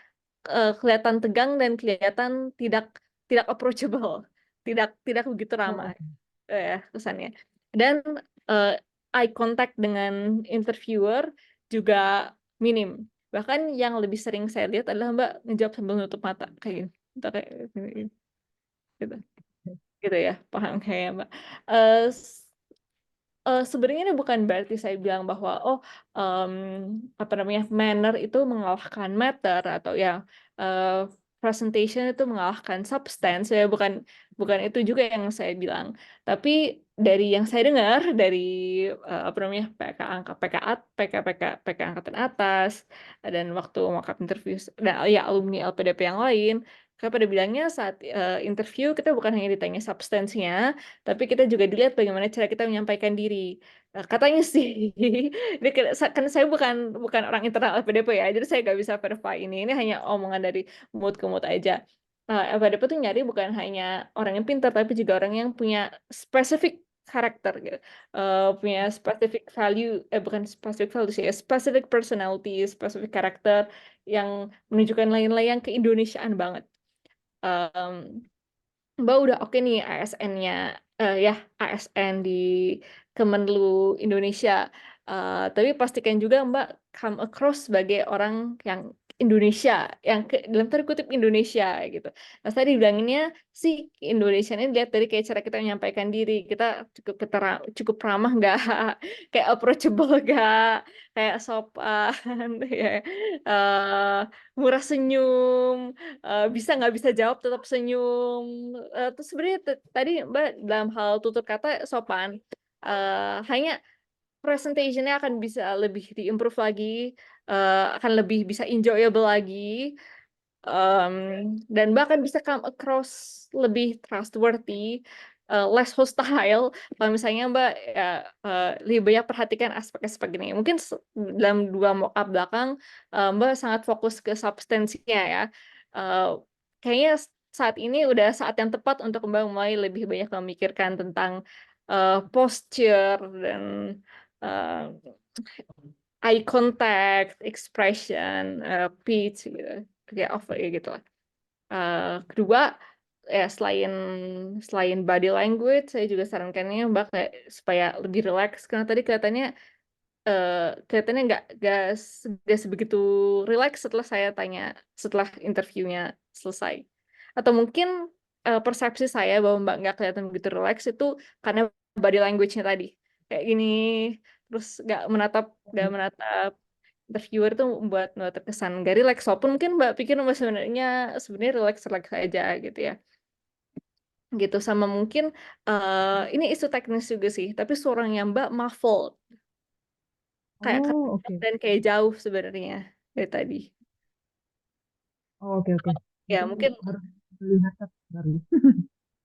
kelihatan tegang dan kelihatan tidak approachable, tidak begitu ramah kesannya. Dan uh, eye contact dengan interviewer juga minim. Bahkan yang lebih sering saya lihat adalah Mbak ngejawab sambil nutup mata kayak gini. Entah kayak gini, gitu. Gitu ya, paham kayaknya Mbak. Eh, Sebenarnya ini bukan berarti saya bilang bahwa apa namanya, manner itu mengalahkan matter, atau ya presentation itu mengalahkan substance, ya bukan itu juga yang saya bilang. Tapi dari yang saya dengar dari apa namanya, PK angkatan atas, dan waktu mock-up interview dan ya alumni LPDP yang lain, kita pada bilangnya saat interview kita bukan hanya ditanya substansinya, tapi kita juga dilihat bagaimana cara kita menyampaikan diri. Katanya sih, kan saya bukan orang internal LPDP ya, jadi saya nggak bisa verify ini. Ini hanya omongan dari mulut ke mulut aja. LPDP tuh nyari bukan hanya orang yang pintar, tapi juga orang yang punya specific karakter gitu. Punya specific value, bukan specific value sih, specific personality, specific karakter yang menunjukkan lain-lain yang keindonesiaan banget. Mbak udah oke nih ASN-nya, ya ASN di Kemenlu Indonesia. Tapi pastikan juga Mbak come across sebagai orang yang Indonesia, yang dalam tanda kutip Indonesia gitu. Nah, tadi bilanginnya sih Indonesia ini dilihat dari kayak cara kita menyampaikan diri, kita cukup ramah nggak, kayak approachable nggak, kayak sopan, ya, murah senyum, bisa nggak bisa jawab tetap senyum. Terus sebenarnya tadi Mbak dalam hal tutur kata sopan, hanya presentationnya akan bisa lebih diimprove lagi, akan lebih bisa enjoyable lagi, dan bahkan bisa come across lebih trustworthy, less hostile kalau misalnya Mbak ya lebih banyak perhatikan aspek-aspek ini. Mungkin dalam 2 mock-up belakang Mbak sangat fokus ke substansinya ya. Kayaknya saat ini udah saat yang tepat untuk Mbak mulai lebih banyak memikirkan tentang posture dan uh, eye contact, expression, pitch gitu, kayak gitu lah. Kedua, ya selain body language, saya juga sarankannya Mbak kayak supaya lebih relax karena tadi kelihatannya nggak sebegitu relax setelah interviewnya selesai. Atau mungkin persepsi saya bahwa Mbak nggak kelihatan begitu relax itu karena body language-nya tadi kayak gini, terus nggak menatap interviewer itu membuat Mbak terkesan nggak relax. Walaupun mungkin Mbak pikir Mbak sebenarnya relax relax aja gitu ya. Gitu sama mungkin ini isu teknis juga sih, tapi suaranya Mbak muffled kayak Oh, oke. dan kayak jauh sebenarnya dari tadi. Oh, oke, oke. Ya Mungkin mungkin harus beli headset baru.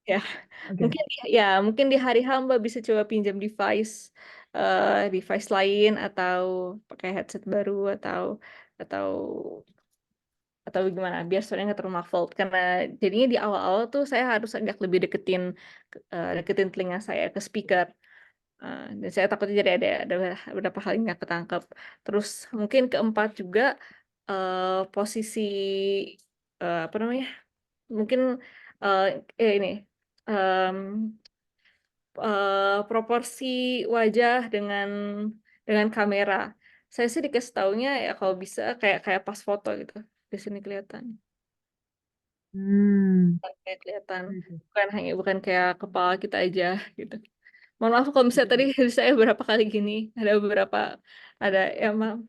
ya Oke. mungkin di hari H Mbak bisa coba pinjam device lain atau pakai headset baru atau atau gimana biar suaranya nggak terlalu muffled karena jadinya di awal-awal tuh saya harus agak lebih deketin telinga saya ke speaker. Dan saya takutnya jadi ada beberapa hal yang nggak ketangkep. Terus mungkin keempat juga posisi apa namanya? Mungkin eh, ini em, proporsi wajah dengan kamera. Saya sih dikasih taunya ya kalau bisa kayak pas foto gitu. Di sini kelihatan. Hmm, Kayak kelihatan. oke, oke. Bukan kayak kepala kita aja gitu. Mohon maaf kalau misalnya tadi saya beberapa kali gini ada emang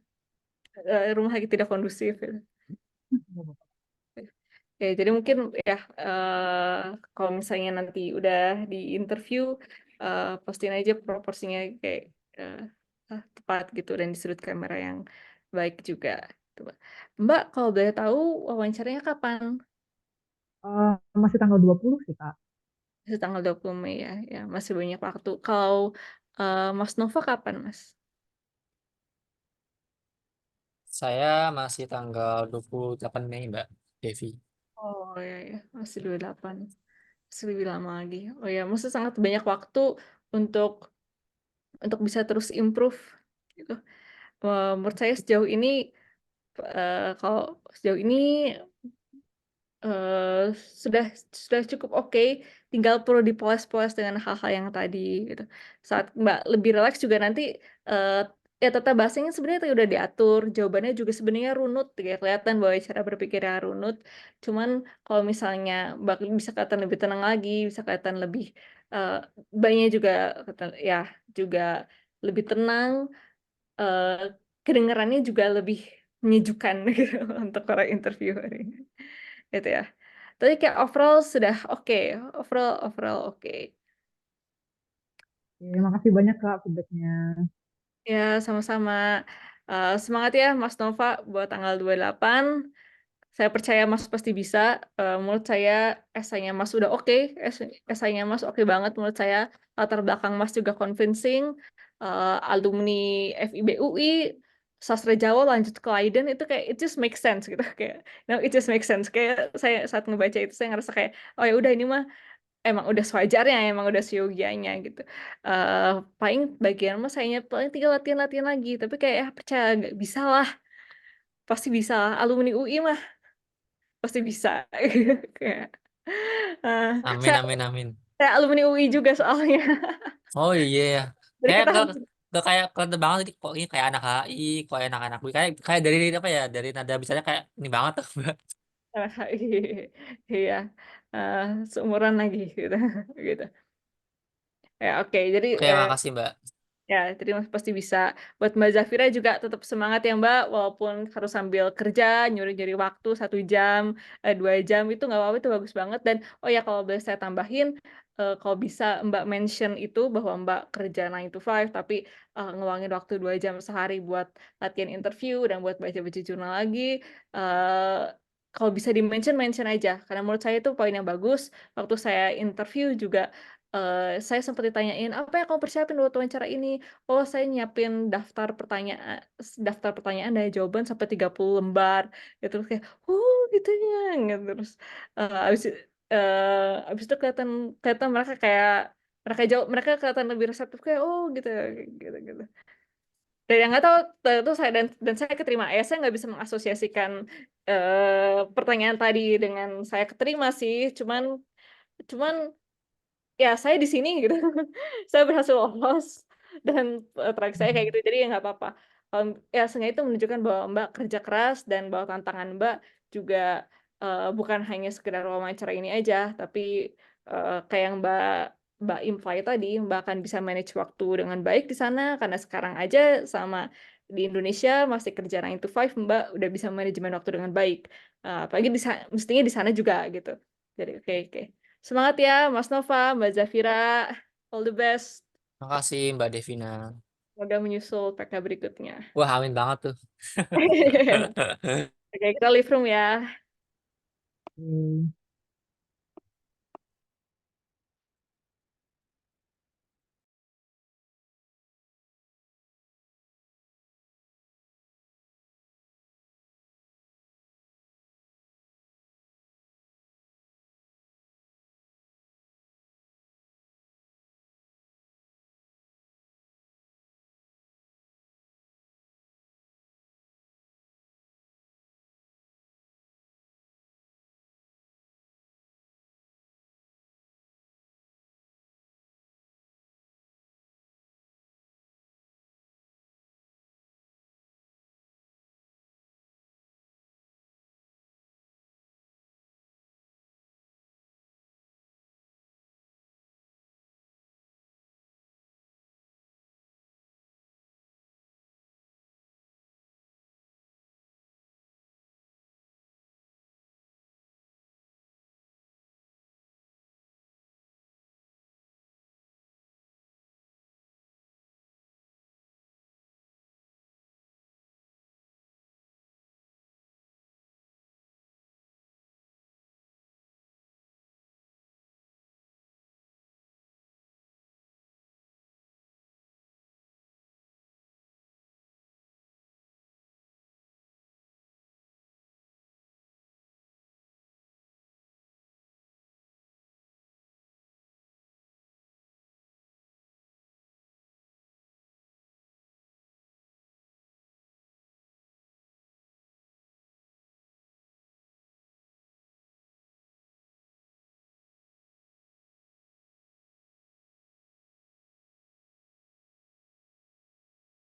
rumah lagi tidak kondusif gitu. Ya, jadi mungkin ya kalau misalnya nanti udah di interview postiin aja proporsinya kayak eh, tepat gitu dan di sudut kamera yang baik juga. Tuh. Mbak, kalau boleh tahu wawancaranya kapan? Masih tanggal 20 sih, Kak. Itu tanggal 20 Mei ya. Ya, masih banyak waktu. Kalau Mas Nova kapan, Mas? Saya masih tanggal 28 Mei, Mbak Devi. Oh ya ya, masih 28. Masih lebih lama lagi. Oh ya, masih sangat banyak waktu untuk bisa terus improve gitu. Menurut saya kalau sejauh ini sudah cukup oke, tinggal perlu dipoles-poles dengan hal-hal yang tadi gitu. Saat Mbak lebih relax juga nanti eh, ya tata bahasanya sebenarnya tadi udah diatur, jawabannya juga sebenarnya runut, ya kelihatan bahwa cara berpikirnya runut. Cuman kalau misalnya Mbak bisa kelihatan lebih tenang lagi, bisa kelihatan lebih eh Mbaknya ya juga lebih tenang, eh kedengarannya juga lebih menyejukkan gitu untuk para interviewer ini. Gitu ya. Tapi kayak overall sudah oke, overall oke. Oke, makasih banyak, Kak, feedbacknya. Ya, sama-sama. Semangat ya Mas Nova buat tanggal 28. Saya percaya Mas pasti bisa. Menurut saya esainya Mas udah oke. Esainya Mas oke banget menurut saya. Latar belakang Mas juga convincing. Alumni FIB UI, sastra Jawa lanjut ke Leiden itu kayak it just make sense gitu kayak it just make sense kayak saya saat ngebaca itu saya ngerasa kayak oh ya udah ini mah emang udah sewajarnya, emang udah seyogianya gitu. Paling bagian mas sayanya paling tinggal latihan-latihan lagi, tapi kayak ya percaya nggak bisa lah, pasti bisa. Alumni UI mah pasti bisa. Kayak, eh, Amin, saya, amin, amin. saya alumni UI juga soalnya. Oh iya ya. Jadi Kayak kita gak kayak kelihatan banget ini kok ini kayak anak HI, kok anak-anak UI kayak dari apa ya? Dari nada bicaranya kayak ini banget tuh, Mbak. iya, eh, seumuran lagi gitu, gitu. Ya oke, jadi Oke, makasih, Mbak. ya, jadi Mas pasti bisa. Buat Mbak Zafira juga tetap semangat ya Mbak, walaupun harus sambil kerja, nyuri-nyuri waktu 1 jam, 2 jam itu nggak apa-apa, itu bagus banget. Dan oh ya kalau boleh saya tambahin, kalau bisa Mbak mention itu bahwa Mbak kerja 9 to 5, tapi ngeluangin waktu 2 jam sehari buat latihan interview dan buat baca-baca jurnal lagi. eh, Kalau bisa mention aja, karena menurut saya itu poin yang bagus. Waktu saya interview juga saya sempat ditanyain apa yang kamu persiapin buat wawancara ini. Oh, saya nyiapin daftar pertanyaan dan jawaban sampai 30 lembar. Gitu kayak, gitu ya. Gitu. Terus abis itu kelihatan kelihatan mereka kelihatan lebih reseptif kayak gitu gitu gitu. Dan yang nggak tahu itu saya dan saya keterima. Saya nggak bisa mengasosiasikan pertanyaan tadi dengan saya keterima sih. Cuman cuman ya saya di sini gitu. Saya berhasil lolos dan terakhir saya kayak gitu, jadi ya nggak apa-apa. Ya seenggaknya itu menunjukkan bahwa Mbak kerja keras dan bahwa tantangan Mbak juga bukan hanya sekedar wawancara ini aja, tapi kayak yang Mbak imply tadi, Mbak akan bisa manage waktu dengan baik di sana karena sekarang aja sama di Indonesia masih kerja 9 to 5, Mbak udah bisa manajemen waktu dengan baik. Apalagi mestinya di sana juga gitu. Jadi oke oke. Semangat ya Mas Nova, Mbak Zafira. All the best. Makasih Mbak Devina. Semoga menyusul PK berikutnya. Wah, amin banget tuh. Oke, kita leave room ya. Okay.